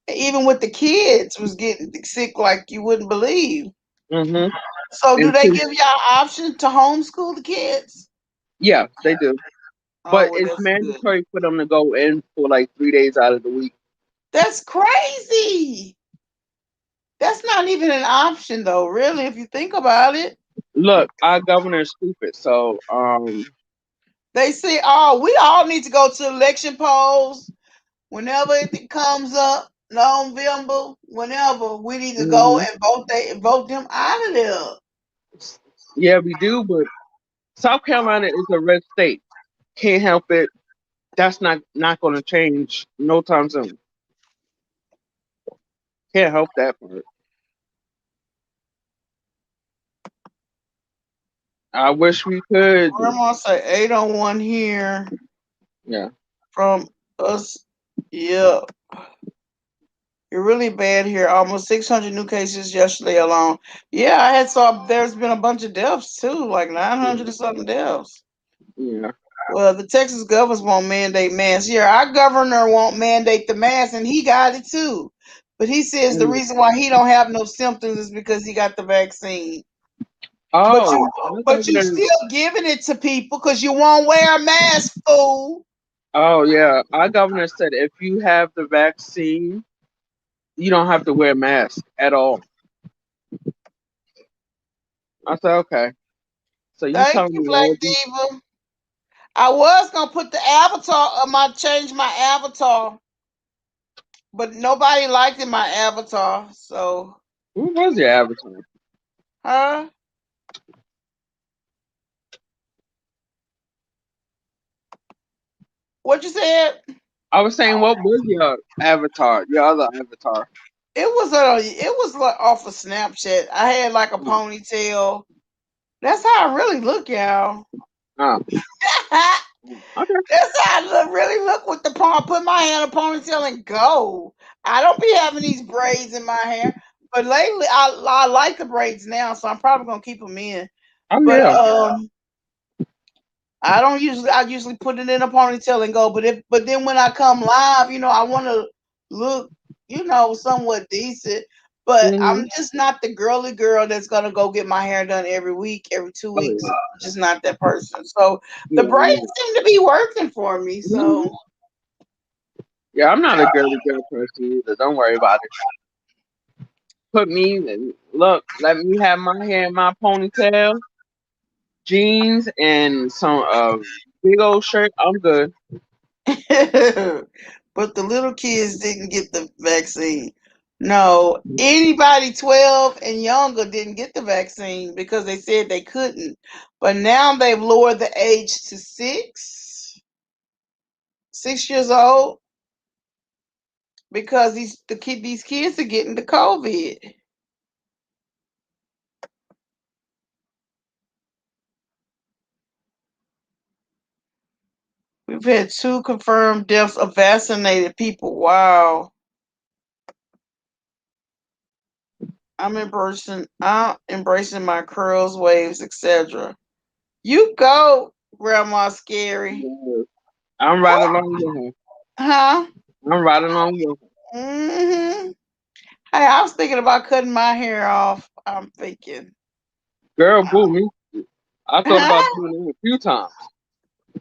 even with the kids was getting sick like you wouldn't believe. Mhm. So do And they since, give y'all option to homeschool the kids? yeah, they do. Oh But well, it's that's good. mandatory for them to go in for like 3 days out of the week. That's crazy. That's not even an option though, really, if you think about it. Look, our governor is stupid. So They say, oh, we all need to go to election polls whenever it comes up, November, whenever we need to go mhm. and vote them out of there. Yeah, we do, but South Carolina is a red state. Can't help it. That's not going to change no time soon. Can't help that part. I wish we could. Grandma say 801 here Yeah. from us. Yeah, you're really bad here. Almost 600 new cases yesterday alone. Yeah, I had saw there's been a bunch of deaths too, like 900 Yeah. and something deaths. Yeah. Well, the Texas governors won't mandate masks. Yeah, our governor won't mandate the mask, and he got it too. But he says the Mm. reason why he don't have no symptoms is because he got the vaccine. But you, Oh, my but you governor. still giving it to people because you won't wear a mask, fool. Oh yeah, our governor said if you have the vaccine, you don't have to wear a mask at all. I said okay. So you Thank telling you, me Black all these? Diva. I was gonna put the avatar of my change my avatar, but nobody liked it, my avatar. So, Who was your avatar? huh? What you said? I was saying, what was your avatar? Your other avatar? It was like off of Snapchat. I had like a Oh, ponytail. That's how I really look, y'all. oh, okay. That's how I really look with the pony. Put my hair in a ponytail and go. I don't be having these braids in my hair, but lately I like the braids now, so I'm probably gonna keep them in. Oh But yeah. I usually put it in a ponytail and go. But then when I come live, I want to look, somewhat decent. But I'm Mhm. just not the girly girl that's gonna go get my hair done every week, every two Oh weeks. yeah. I'm just not that person. So the Yeah, I'm braids not. seem to be working for me. Mhm. So Yeah, I'm not a girly girl person either. Don't worry about it. Put me and look. Let me have my hair in my ponytail, jeans, and some big old shirt. I'm good. but the little kids didn't get the vaccine. No, anybody 12 and younger didn't get the vaccine because they said they couldn't. But now they've lowered the age to 6 years old because these kids are getting the COVID. We've had 2 confirmed deaths of vaccinated people. Wow. I'm embracing my curls, waves, etc. You go, Grandma Scary. Yeah. I'm right along with her. Huh? I'm right along with her. Hmm. Hey, I was thinking about cutting my hair off. I'm thinking. Girl, boo me. I thought Huh? about doing it a few times.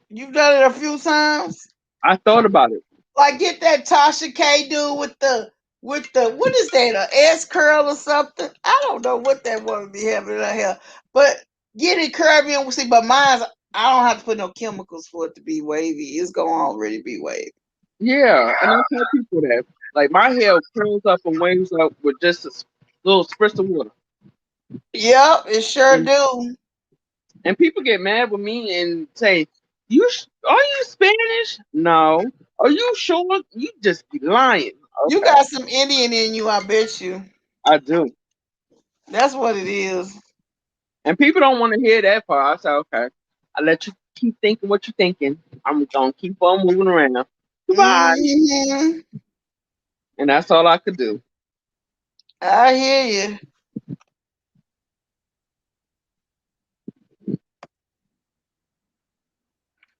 You've done it a few times. I thought about it. Like get that Tasha K dude with the what is that? A S curl or something? I don't know what that woman be having in her hair, but get it curvy and we'll see. But mine's I don't have to put no chemicals for it to be wavy. It's gonna already be wavy. Yeah, and I tell people that. Like my hair curls up and waves up with just a little spritz of water. Yep, it sure And do. people get mad with me and say, are you Spanish? No. Are you sure? You just be lying. You Okay, got some Indian in you, I bet you. I do. That's what it is. And people don't want to hear that part. I say, okay, I let you keep thinking what you're thinking. I'm gonna keep on moving around. Goodbye. Hmm. And that's all I could do. I hear you.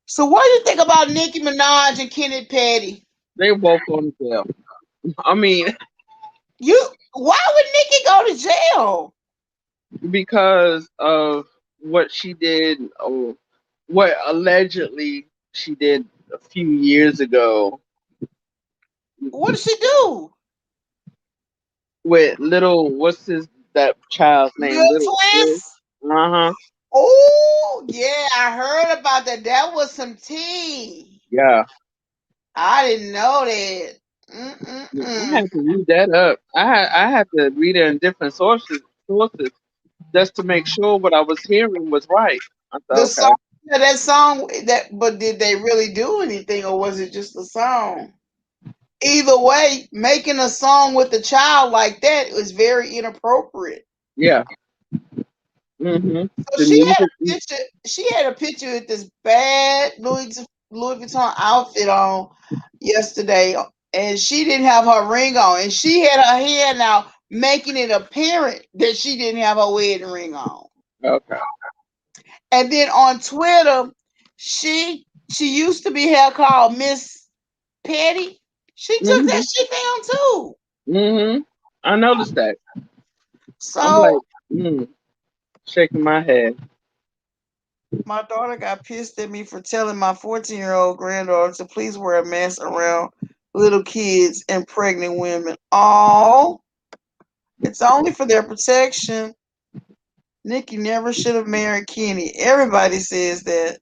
So what do you think about Nicki Minaj and Kenneth Petty? They both going to jail. I mean, Why would Nicki go to jail? because of what she did, or what allegedly she did a few years ago. What did she do? with little, what's his that child's name? Little Little Chris. twist? Uh huh. Oh, yeah, I heard about that. That was some tea. Yeah. I didn't know that. Yeah, I Mm-mm-mm. had to read that up. I had to read it in different sources just to make sure what I was hearing was right. I The thought, song, okay, yeah, that song, but did they really do anything or was it just a song? Either way, making a song with a child like that is very inappropriate. yeah. So The music. She had a picture with this bad Louis Vuitton outfit on yesterday, and she didn't have her ring on, and she had her hair now, making it apparent that she didn't have her wedding ring on. Okay. And then on Twitter, she used to be hair called Miss Petty. She took that Mhm. shit down too. Mhm. I noticed that. I'm So like, shaking my head. my daughter got pissed at me for telling my 14-year-old granddaughter to please wear a mask around little kids and pregnant women. Oh, it's only for their protection. Nikki never should have married Kenny. Everybody says that.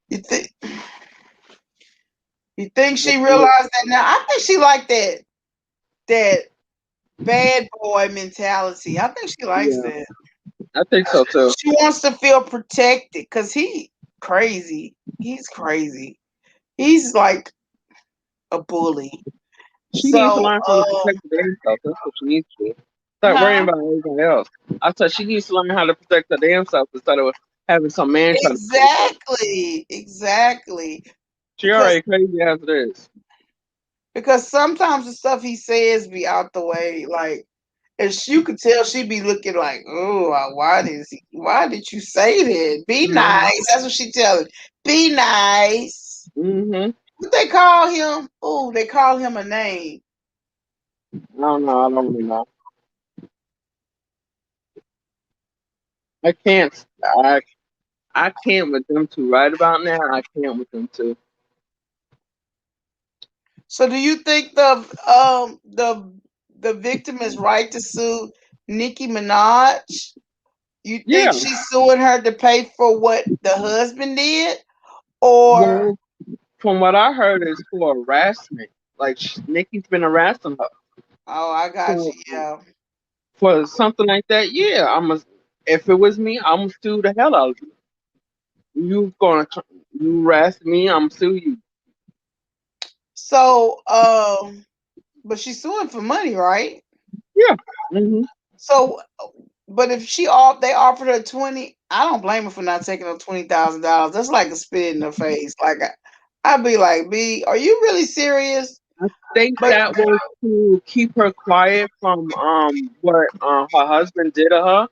You think you think I she think, realized that now? I think she liked that bad boy mentality. I think she likes yeah, that. I think so too. She wants to feel protected because he crazy. He's crazy. He's like a bully. She needs to So, learn how to protect her damn self. That's what she needs to do. Start worrying huh? about everything else. I thought she needs to learn how to protect her damn self instead of having some man try to protect her. Exactly, exactly. She Because already crazy as it is. because sometimes the stuff he says be out the way, like, and you could tell she be looking like, oh, why did you say that? Be Mm-hmm. nice. That's what she telling. Be nice. Mm-hmm. What they call him? Oh, they call him a name. I don't know. I don't really know. I can't. I can't with them two right about now. I can't with them two. So, do you think the victim is right to sue Nicki Minaj? You think Yeah. she's suing her to pay for what the husband did, or Well, from what I heard, is for harassment. Like Nikki's been harassing her. oh, I got So you. Yeah. for something like that, yeah, I'm a. If it was me, I'm gonna sue the hell out of you. You harass me, I'm sue you. So, but she's suing for money, right? Yeah. Hmm. So, but if they offered her 20, I don't blame her for not taking her $20,000. That's like a spit in the face. Like I'd be like, B, are you really serious? I think But that was to keep her quiet from what her husband did to her.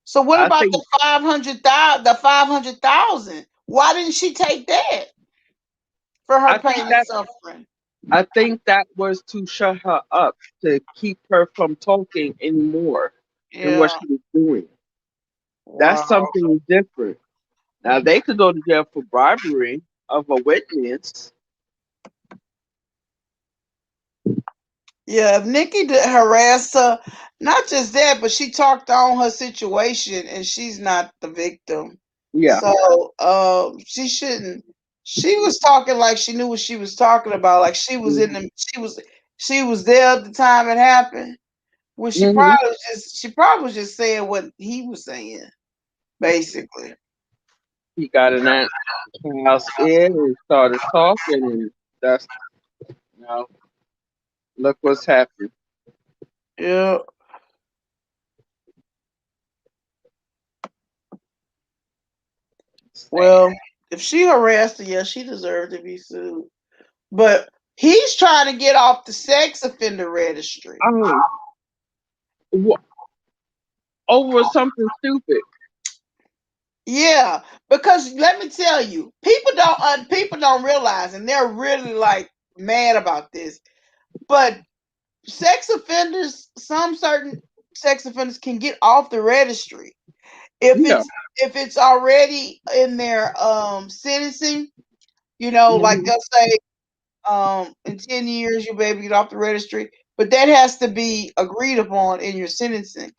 so what I about think the 500,000? The 500,000? Why didn't she take that for her I think pain and that suffering? I think that was to shut her up, to keep her from talking anymore than what Yeah. she was doing. That's Wow. something different. Now they could go to jail for bribery of a witness. Yeah, if Nikki harassed her, not just that, but she talked on her situation, and she's not the victim. Yeah. So, she shouldn't. She was talking like she knew what she was talking about, like she was in Hmm. the. She was there at the time it happened. When Hmm. she probably was just saying what he was saying, basically. He got in that child's ear and started talking, and that's you know, look what's happened. Yeah. Sad. Well, if she harassed her, yeah, she deserved to be sued. But he's trying to get off the sex offender registry. Oh, wh- over something stupid. Yeah, because let me tell you, people don't realize, and they're really like mad about this. But sex offenders, some certain sex offenders can get off the registry if Yeah. it's already in their sentencing. Like Hmm. they'll say In 10 years you'll be able to get off the registry. But that has to be agreed upon in your sentencing.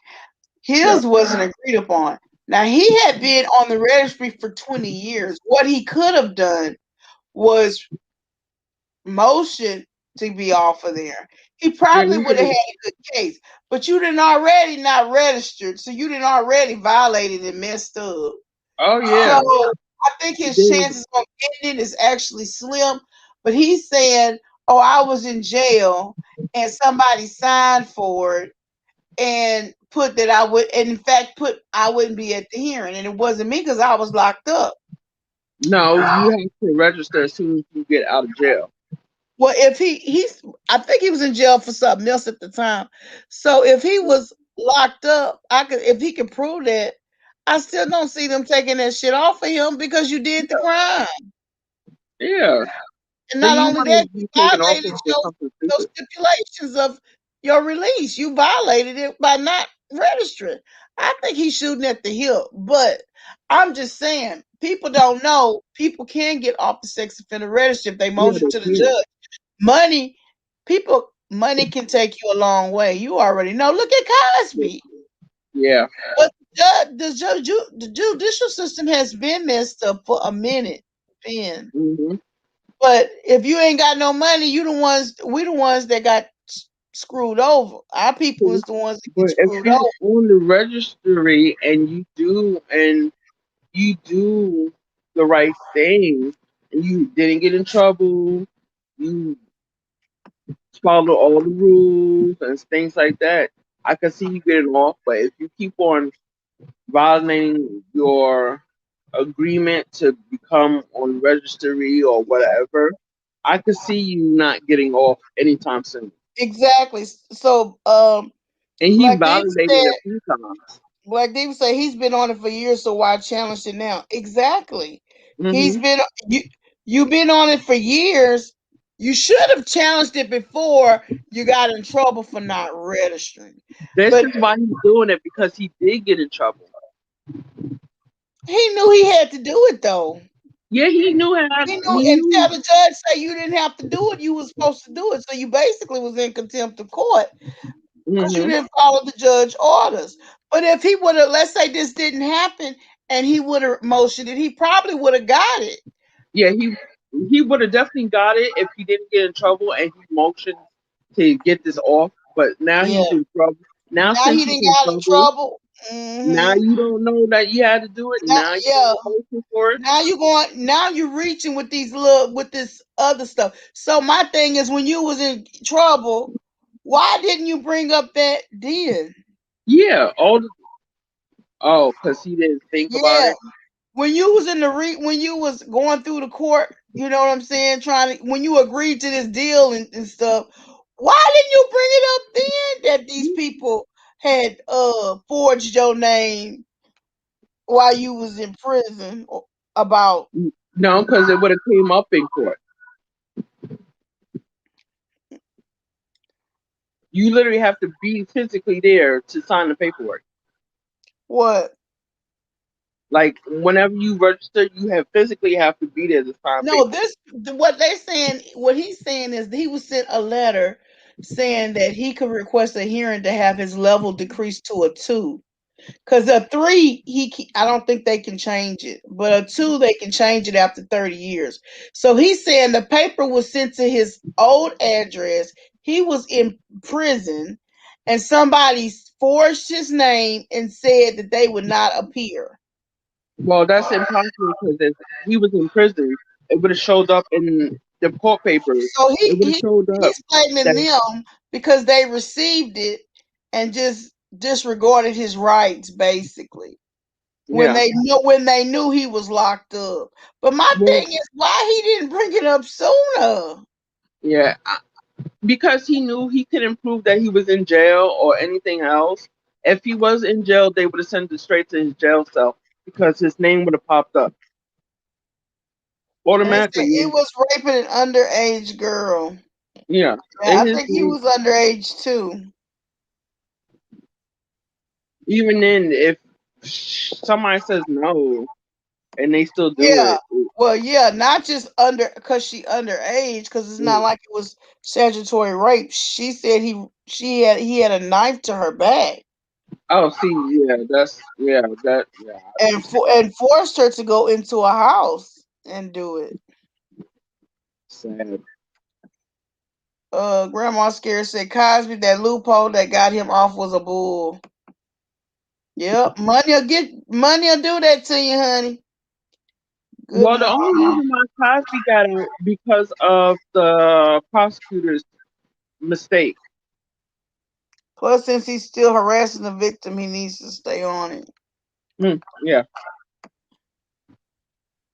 Yeah. His wasn't agreed upon. Now he had been on the registry for 20 years. What he could have done was motion to be off of there. He Yeah. probably would have had a good case. But you didn't already not registered, so you didn't already violated and messed up. Oh So yeah. I think his Then chances of getting it is actually slim. But he's saying, "Oh, I was in jail and somebody signed for it and put that I would, and in fact, put I wouldn't be at the hearing, and it wasn't me because I was locked up." no, you have to register as soon as you get out of jail. Well, if I think he was in jail for something else at the time. So if he was locked up, if he could prove that, I still don't see them taking that shit off of him because you did the crime. Yeah. And Then not you only want that, to you be taken off violated for something your stupid. stipulations of your release. You violated it by not registering. I think he's shooting at the hip, but I'm just saying, people don't know. People can get off the sex offender register if they Yeah, motion they to the can. judge. Money, money can take you a long way. You already know. Look at Cosby. Yeah. But the judicial system has been messed up for a minute. Ben. Hmm. But if you ain't got no money, we the ones that got screwed over. Our people is the ones that get But if screwed you over. on the registry and you do the right thing and you didn't get in trouble, you follow all the rules and things like that, I can see you getting off. But if you keep on violating your agreement to become on registry or whatever, I could see you not getting off anytime soon. Exactly. So And he Black Diva validated said a few times. Black Diva said he's been on it for years, so why challenge it now? Exactly. He's Hmm. been you you've been on it for years. You should have challenged it before you got in trouble for not registering. This But is why he's doing it because he did get in trouble. he knew he had to do it though. Yeah, he knew how. He knew, He and tell knew. the judge say you didn't have to do it. You was supposed to do it, so you basically was in contempt of court because you Hmm. didn't follow the judge orders. But if he would have, let's say this didn't happen, and he would have motioned it, he probably would have got it. Yeah, he would have definitely got it if he didn't get in trouble and he motioned to get this off. But now Yeah. he's in trouble. Now Now since he he's didn't in got in trouble, trouble. now Hmm. you don't know that you had to do it. Now, Now you yeah. want to motion for it. Now you going. Now you're reaching with these little with this other stuff. So my thing is, when you was in trouble, why didn't you bring up that then? Yeah. Oh, because he didn't think about Yeah. it. When you was in the when you was going through the court, you know what I'm saying, trying to when you agreed to this deal and stuff, why didn't you bring it up then that these people had forged your name while you was in prison about No, because it would have came up in court. You literally have to be physically there to sign the paperwork. what? Like whenever you register, you have physically have to be there to sign No, paperwork. this what they saying. What he's saying is he was sent a letter saying that he could request a hearing to have his level decreased to a 2. Because a 3, I don't think they can change it, but a 2 they can change it after 30 years. So he's saying the paper was sent to his old address. He was in prison, and somebody forged his name and said that they would not appear. Well, that's impossible because if he was in prison, it would have showed up in the court papers. So It would have showed up he's blaming that them because they received it and just disregarded his rights, basically. When yeah, they knew he was locked up. But my well, thing is, why he didn't bring it up sooner? yeah, because he knew he couldn't prove that he was in jail or anything else. If he was in jail, they would have sent it straight to his jail cell because his name would have popped up And they said it automatically. was raping an underage girl. Yeah, Yeah, and I his think he name. was underage too. Even then, if somebody says no, and they still do Yeah. it. Well, yeah, not just under because she underage, because it's not Mm. like it was statutory rape. She said he had a knife to her back Oh, see, yeah, yeah. I and see. and forced her to go into a house and do it. Sad. Grandma Scare said Cosby, that loophole that got him off was a bull. Yep, money will do that to you, honey. Good Well, the only morning. reason why Cosby got out because of the prosecutor's mistake. Plus, since he's still harassing the victim, he needs to stay on it. Yeah,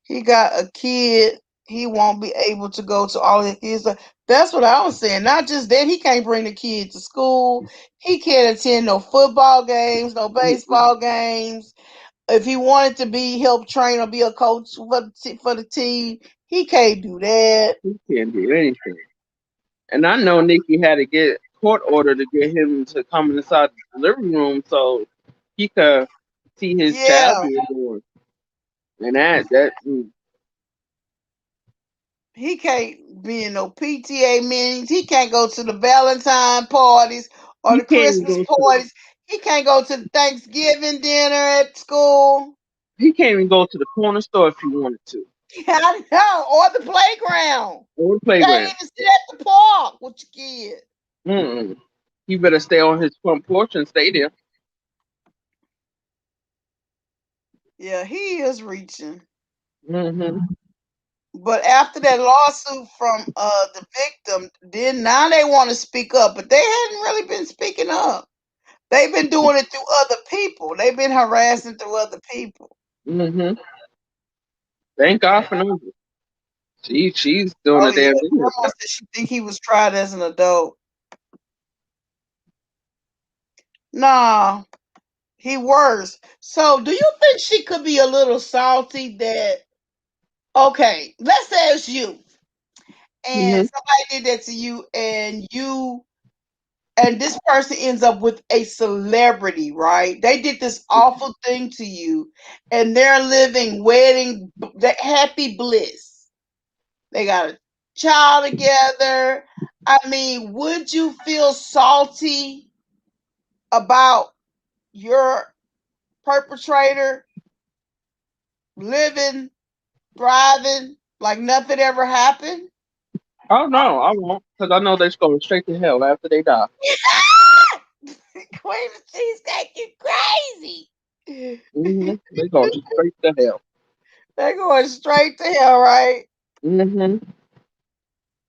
He got a kid. He won't be able to go to all his kids. That's what I was saying. Not just that, he can't bring the kid to school. He can't attend no football games, no mm-mm. baseball games. If he wanted to be help train or be a coach for the team, he can't do that. He can't do anything. And I know Nikki had to get court order to get him to come inside the living room so he could see his child Yeah, being born. And that he can't be in no PTA meetings. He can't go to the Valentine parties or he the can't even Christmas go to parties. He can't go to the Thanksgiving dinner at school. he can't even go to the corner store if he wanted to, I know, or the playground. or the You can't playground. even sit at the park with your kid. Mm-mm. He better stay on his front porch and stay there. Yeah, he is reaching. Hmm. But after that lawsuit from the victim, then now they want to speak up, but they hadn't really been speaking up. They've been doing it through other people. They've been harassing through other people. Hmm. Thank God for Nova. She's doing Oh a yeah, damn thing with grandma that. said she think he was tried as an adult. Nah, he worse. So do you think she could be a little salty that okay, let's say it's you and Hmm. somebody did that to you and this person ends up with a celebrity, right? They did this awful thing to you and they're living that happy bliss. They got a child together. I mean, would you feel salty about your perpetrator living, thriving, like nothing ever happened? Oh no, I won't, because I know they're going straight to hell after they die. Queen of Cheesecake, you crazy. They go straight to hell. They're going straight to hell, right? Hmm.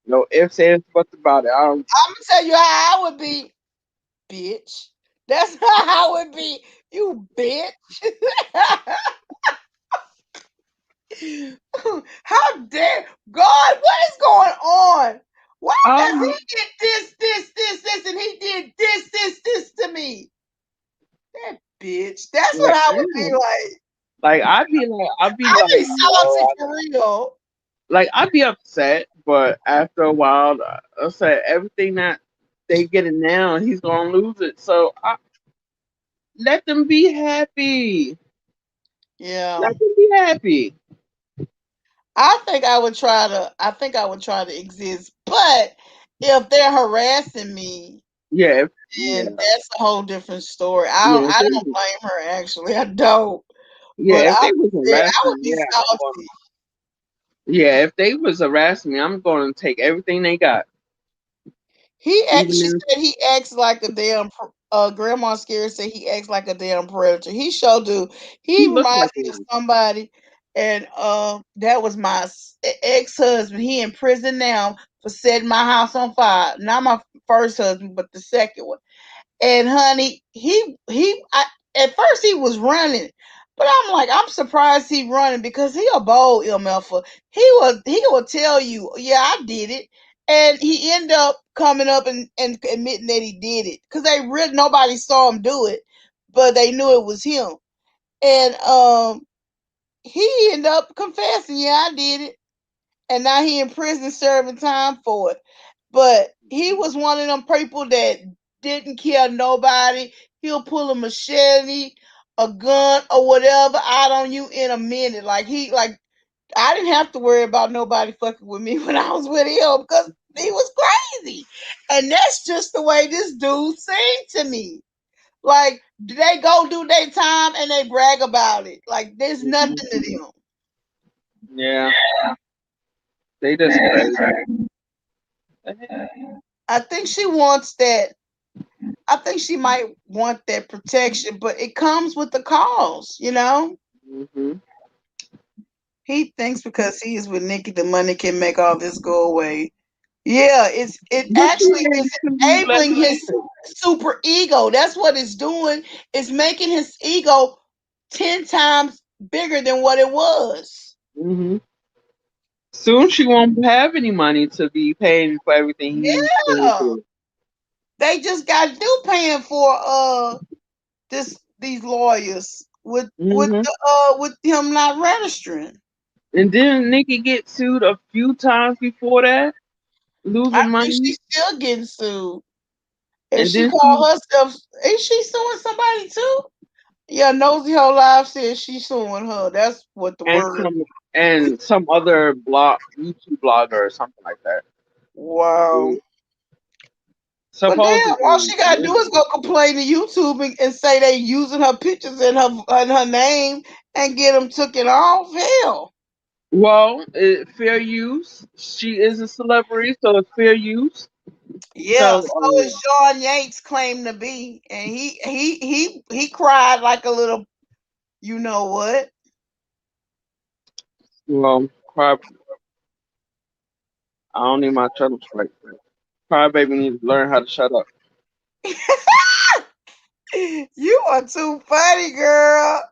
No ifs, ands, buts about it. I don't. I'm gonna tell you how I would be, bitch. That's how I would be, you bitch. How dare God? What is going on? Why does Um, he get this, and he did this to me? That bitch. That's what like I I would don't be know. like. Like I'd be I'd like, be no, salty for real. like I'd be upset, but after a while, I said everything that they getting now, he's gonna lose it. So let them be happy. Yeah. Let them be happy. I think I would try to exist. But if they're harassing me, Yeah, then yeah, that's a whole different story. yeah. I don't blame her actually. I don't. But Yeah, if they was I harassing would me, be yeah, I'm going. salty. Yeah, if they was harassing me, I'm going to take everything they got, even She if said he acts like a damn. Grandma Scary said he acts like a damn predator. He sure do. He he looks reminds like me of one. somebody, and that was my ex husband. He in prison now for setting my house on fire. Not my first husband, but the second one. And honey, at first he was running, but I'm like, I'm surprised he running because he a bold MFer. He will tell you, yeah, I did it. And he ended up coming up and admitting that he did it. Because they really nobody saw him do it, but they knew it was him. And he ended up confessing, yeah, I did it. And now he in prison serving time for it. But he was one of them people that didn't kill nobody. He'll pull a machete a gun or whatever out on you in a minute. Like I didn't have to worry about nobody fucking with me when I was with him because he was crazy. And that's just the way this dude seemed to me. Like they go do their time and they brag about it. Like there's nothing Mhm. to them. Yeah, they just crazy. I think she wants that. I think she might want that protection, but it comes with the cost. Hmm. He thinks because he is with Nikki, the money can make all this go away. Yeah, it But she actually ain't is too enabling his super ego. That's what it's doing. It's making his ego 10 times bigger than what it was. hmm Soon she won't have any money to be paying for everything he's paying Yeah. for. They just got due paying for these lawyers Hmm. with him not registering. And then Nikki get sued a few times before that, I losing think money. she's still getting sued. And And she then she called herself, is she suing somebody too? Yeah, Nosy Whole Life says she's suing her. That's what the and word. some other YouTube blogger or something like that. Wow. But damn, all Supposedly, she gotta do is go complain to YouTube and say they using her pictures and her name and get them taken off. Hell, well, fair use. She is a celebrity, so it's fair use. yeah. So, So is John Yates claimed to be, and he cried like a little, you know what? well, I don't need my channel straight. Crybaby needs to learn how to shut up. You are too funny, girl.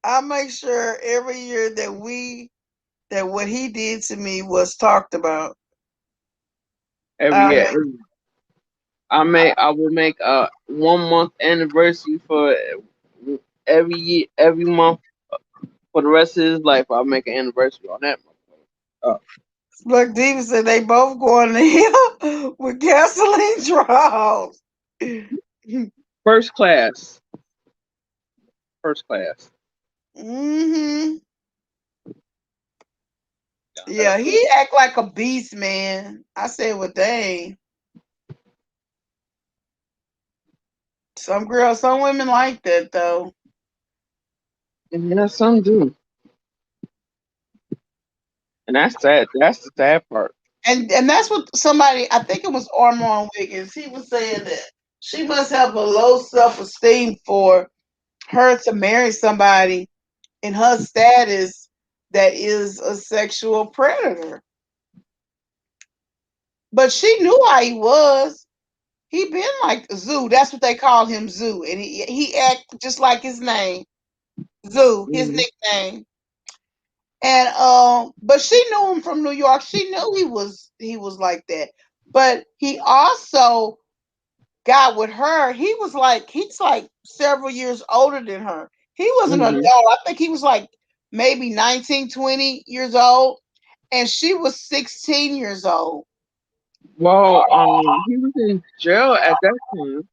I make sure every year that what he did to me was talked about. Every I year, make I will make a 1 month anniversary for every year, every month for the rest of his life. I'll make an anniversary on that month. Uh, Look, Diva said they both going to hell with gasoline draws. first class, first class. Hmm. Yeah, he act like a beast, man. I said, well, dang. Some women like that though, And yeah, some do, and that's sad. That's the sad part. and that's what somebody. I think it was Armand Wiggins. He was saying that she must have a low self esteem for her to marry somebody in her status that is a sexual predator. But she knew how he was. He been like Zoo. That's what they call him, Zoo, and he act just like his name, Zoo, his Hmm. nickname. And but she knew him from New York. She knew he was like that. But he also got with her. He's like several years older than her. He was an adult. Hmm. I think he was like maybe 19, 20 years old, and she was 16 years old. Well, he was in jail at that time.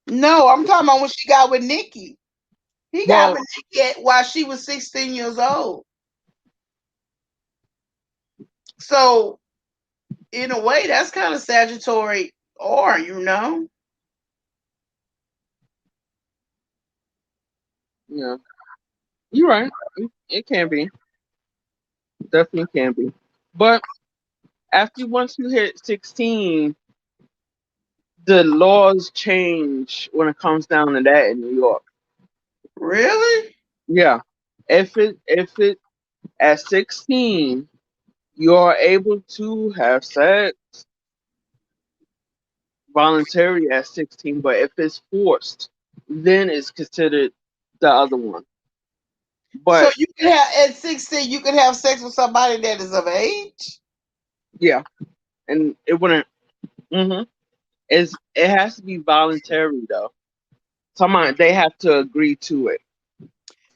No, I'm talking about when she got with Nikki. He got with Well, Nikki while she was 16 years old. So in a way, that's kind of Sagittarius, or. yeah, you're right. It can be, definitely can be. But after once you hit 16, the laws change when it comes down to that in New York. Really? Yeah, if it at 16 you are able to have sex voluntary at 16, but if it's forced, then it's considered the other one. So But you can have at 16, you can have sex with somebody that is of age? yeah, and it wouldn't. Hmm. It has to be voluntary though. Somebody they have to agree to it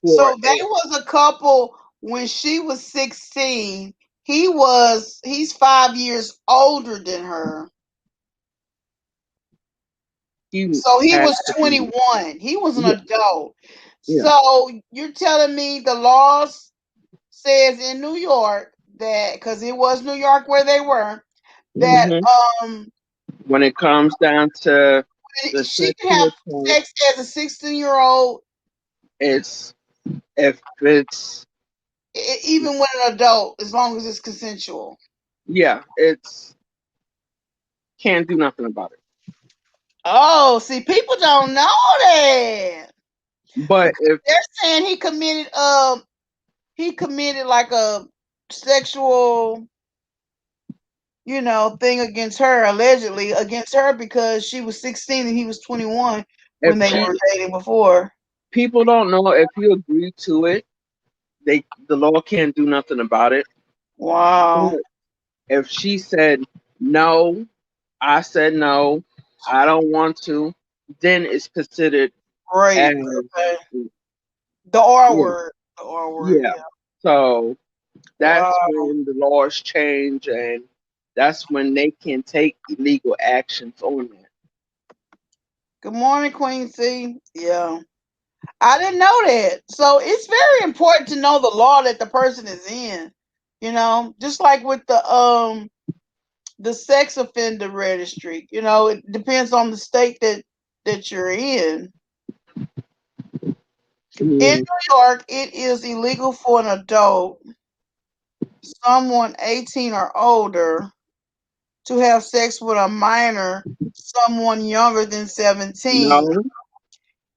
for So they it. was a couple when she was 16. He's 5 years older than her. he So he has was to be. 21. He was an Yeah, adult. yeah. So you're telling me the laws says in New York that because it was New York where they were that hmm When it comes down to the she can have sexual part, sex as a 16-year-old it's if it's even with an adult as long as it's consensual. yeah, it's can't do nothing about it. Oh, see, people don't know that But because if they're saying he committed like a sexual thing against her, allegedly against her because she was 16 and he was 21 if when they she were dating before. people don't know if you agree to it, the law can't do nothing about it. Wow. But if she said no, I said no, I don't want to, then it's considered as Great. Okay. The R yeah, word. The R word. yeah. Yeah. So that's Wow. when the laws change, and that's when they can take illegal actions on that. Good morning, Queen C. Yeah. I didn't know that. So it's very important to know the law that the person is in. Just like with the sex offender registry. It depends on the state that you're in. In Mm, New York, it is illegal for an adult, someone 18 or older, to have sex with a minor, someone younger than 17, no,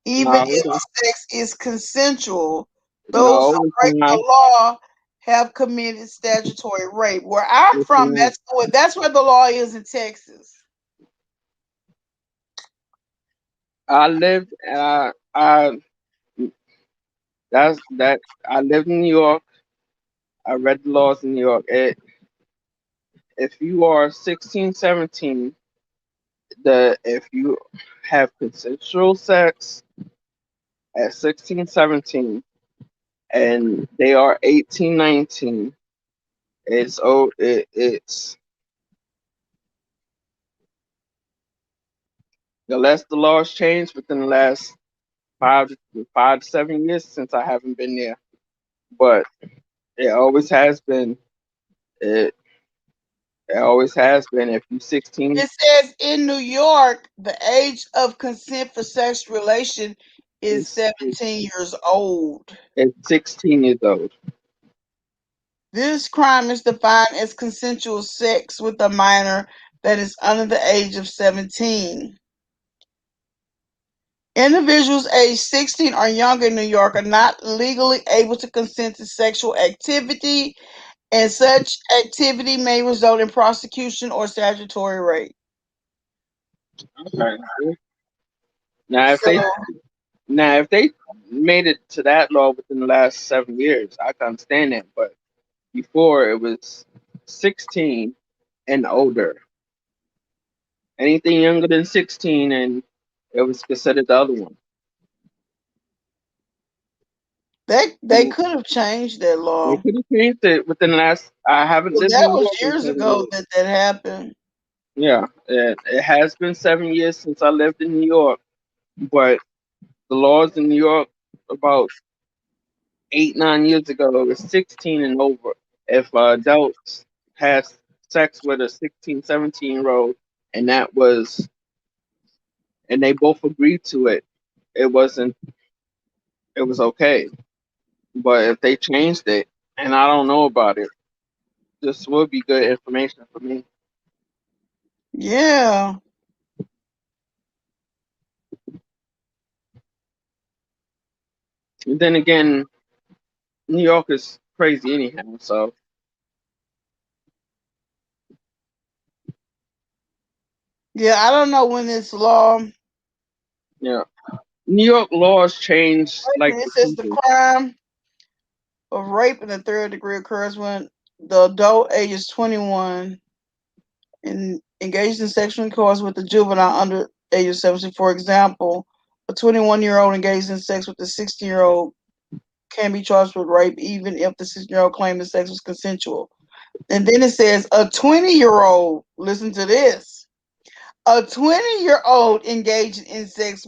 even if no, the sex is consensual. Those no, it's who break not. the law have committed statutory rape. Where I'm It's from, not. that's where the law is in Texas. I lived, and that's that. I lived in New York. I read the laws in New York. If you are 16, 17, if you have consensual sex at 16, 17, and they are 18, 19, it's unless the laws changed within the last 5 to 7 years since I haven't been there, but it always has been. It, it always has been. If you 16, It says in New York, the age of consent for sex relation is it's, 17 years old. it's 16 years old. This crime is defined as consensual sex with a minor that is under the age of 17. Individuals aged 16 or younger in New York are not legally able to consent to sexual activity, and such activity may result in prosecution or statutory rape. Okay. Now, So, if they made it to that law within the last 7 years, I can understand that. But before it was 16 and older. Anything younger than 16, and it was considered the other one. they could have changed that They law. could have changed it within the last. I haven't Well, lived in that New was York in years 7 years. ago that happened. Yeah, it has been 7 years since I lived in New York, but the laws in New York about 8, 9 years ago it was 16 and over. If adults had sex with a 16, 17-year-old, and that was, and they both agreed to it, it wasn't, it was okay. But if they changed it, and I don't know about it, this would be good information for me. Yeah. And then again, New York is crazy anyhow. So Yeah, I don't know when this law. Wait yeah, New York laws change a like minute, the it says the season. crime of rape in the third degree occurs when the adult age is 21 and engaged in sexual intercourse with the juvenile under age of 17. For example, a 21-year-old engaged in sex with a 16-year-old can be charged with rape even if the 16-year-old claimed the sex was consensual. And then it says a 20-year-old, listen to this, A 20-year-old engaged in sex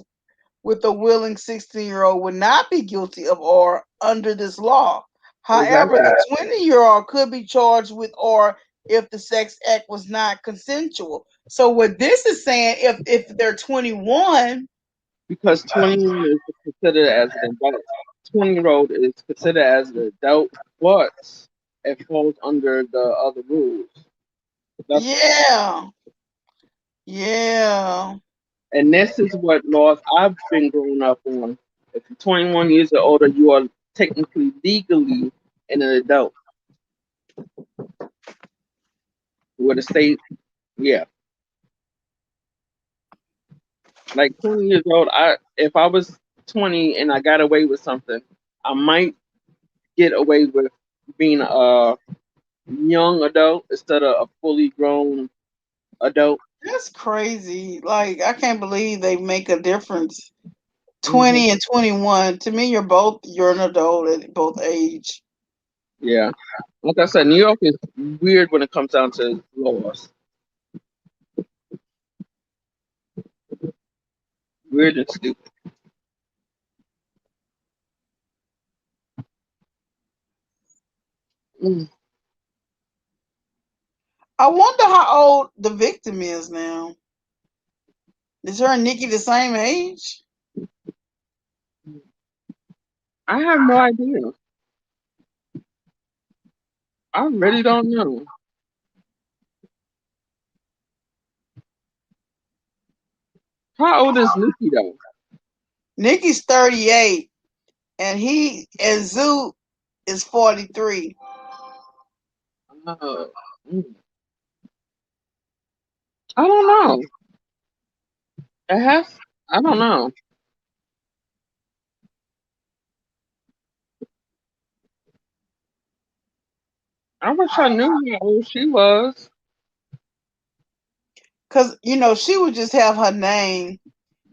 with a willing 16-year-old would not be guilty of or under this law. However, Exactly. the 20-year-old could be charged with or if the sex act was not consensual. So what this is saying, if they're 21, Because 21 is considered as an adult. 20-year-old is considered as an adult, but it falls under the other rules. That's yeah, yeah, and this is what laws I've been growing up on. If you're 21 years or older, you are technically legally an adult. With the state, yeah, like 20 years old. I if I was 20 and I got away with something, I might get away with being a young adult instead of a fully grown adult. that's crazy. Like I can't believe they make a difference. Hmm. 20 and 21. To me, you're an adult at both age. Yeah, like I said, New York is weird when it comes down to laws. Weird and stupid. Mm. I wonder how old the victim is now. Is her and Nikki the same age? I have no idea. I really don't know. How old is Nikki though? Nikki's 38 and Zoo is 43. Uh, mm, I don't know. It has. I don't know. I wish I knew how old she was. Cause she would just have her name.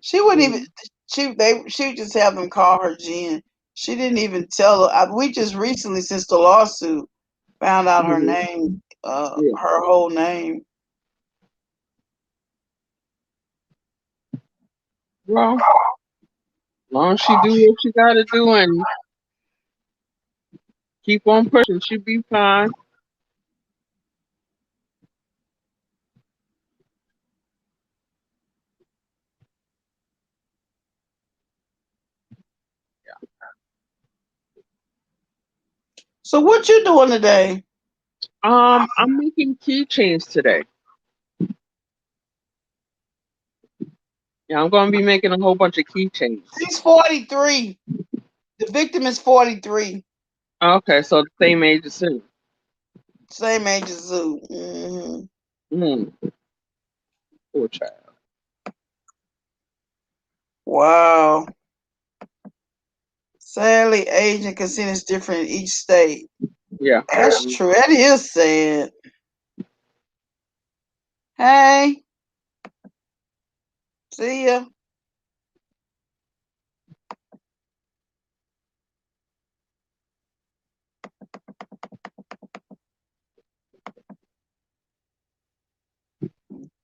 She wouldn't even Mm, she would just have them call her Jen. She didn't even tell her. We just recently, since the lawsuit, found out her mhm, name, yeah. her whole name. Well, long as she do what she got to do and keep on pushing, she'll be fine. So what you doing today? I'm making keychains today. Yeah, I'm gonna be making a whole bunch of keychains. She's 43. The victim is 43. Okay, so the same age as him. Same age as Zoo. Hmm. Mm, poor child. Wow. Sadly, age and consent is different in each state. Yeah. That's true. That is sad. Hey, see ya.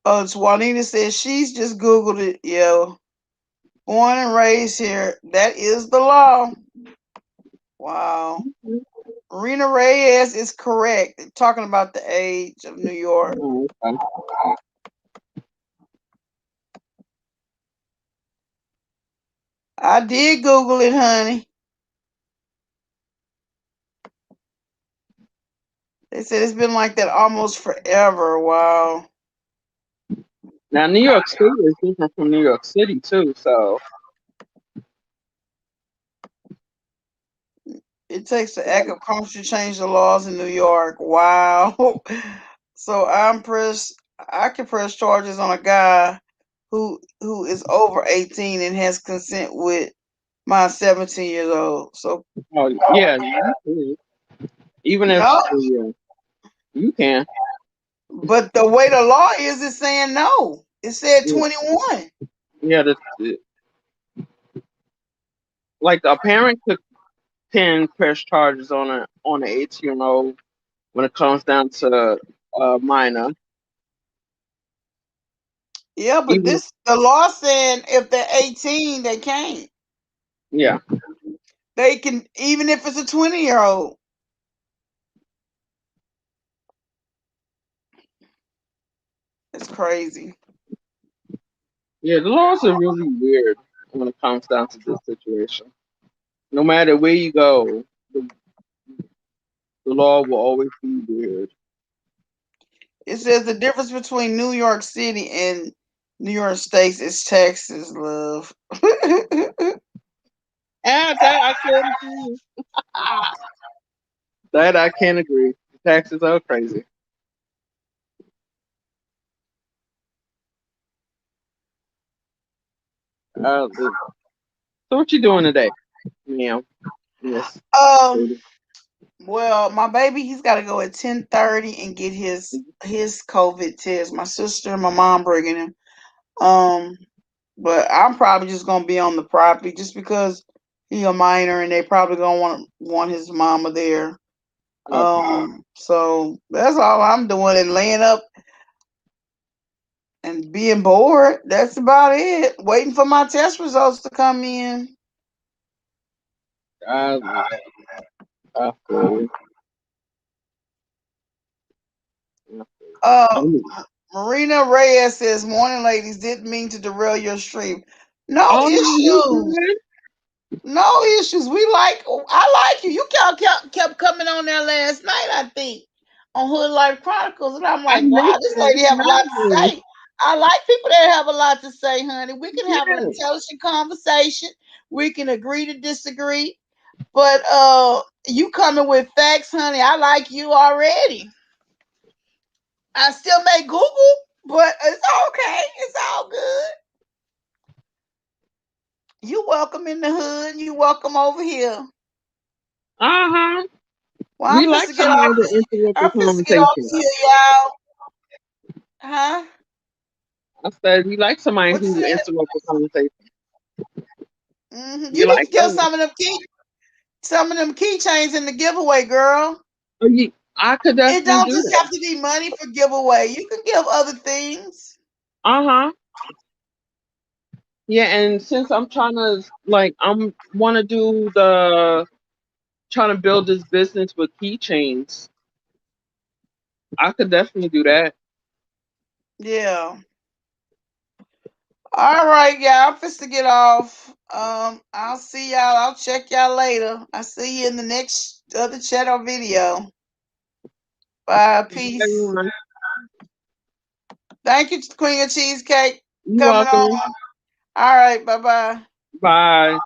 Oh, it's Juanita says she's just Googled it. Yeah. Born and raised here. That is the law. Wow. Rena Reyes is correct. Talking about the age of New York. Oh, okay. I did Google it, honey. They said it's been like that almost forever. Wow. Now New York State is different from New York City too, so It takes the act of Congress to change the laws in New York. Wow. So I can press charges on a guy who is over 18 and has consent with my 17 years old. So oh yeah, you can. Even if no, yeah, you can. but the way the law is, it's saying no. It said Yeah, 21. yeah, like a parent could pin press charges on an 18-year-old when it comes down to minor. Yeah, but Even this the law saying if they're 18, they can't. yeah, They can even if it's a 20-year old. It's crazy. yeah, the laws are really weird when it comes down to this situation. No matter where you go, the law will always be weird. It says the difference between New York City and New York State is taxes, love. And that I can't agree. That I can't agree. The taxes are crazy. So what you doing today, ma'am? Yes. um, well, my baby, he's got to go at 10:30 and get his COVID test. My sister and my mom bringing him. Um, but I'm probably just gonna be on the property just because he a minor and they probably gonna want his mama there. Okay. So that's all I'm doing and laying up and being bored. That's about it. Waiting for my test results to come in. I, I feel you. I Uh, feel you. Marina Reyes says, "Morning, ladies. Didn't mean to derail your stream. No Oh no, you issues. good? No issues. I like you. You kept coming on there last night, I think, on Hood Life Chronicles, and I'm I like, wow, missed this it. lady have a lot to No. say. I like people that have a lot to say, honey. We can have an Yeah. intelligent conversation. We can agree to disagree. But you coming with facts, honey. I like you already. I still make Google, but it's okay. It's all good. You welcome in the hood. You welcome over here. Uh huh. Well, We like somebody to interrupt the I'm fixing to get off conversation. here, y'all. Huh? I said we like somebody What you who said? interrupt the conversation. You You need to like give that? some of them keychains in the giveaway, girl. I could It definitely don't do just that. have to be money for giveaway. You can give other things. Uh huh. Yeah, and since I'm trying to I'm want to do the trying to build this business with keychains, I could definitely do that. Yeah. All right, y'all. I'm fixing to get off. I'll see y'all. I'll check y'all later. I'll see you in the next other chat or video. Bye. Peace. Everyone, Thank you, Queen of Cheesecake, you coming welcome. on. All right. Bye bye. Bye.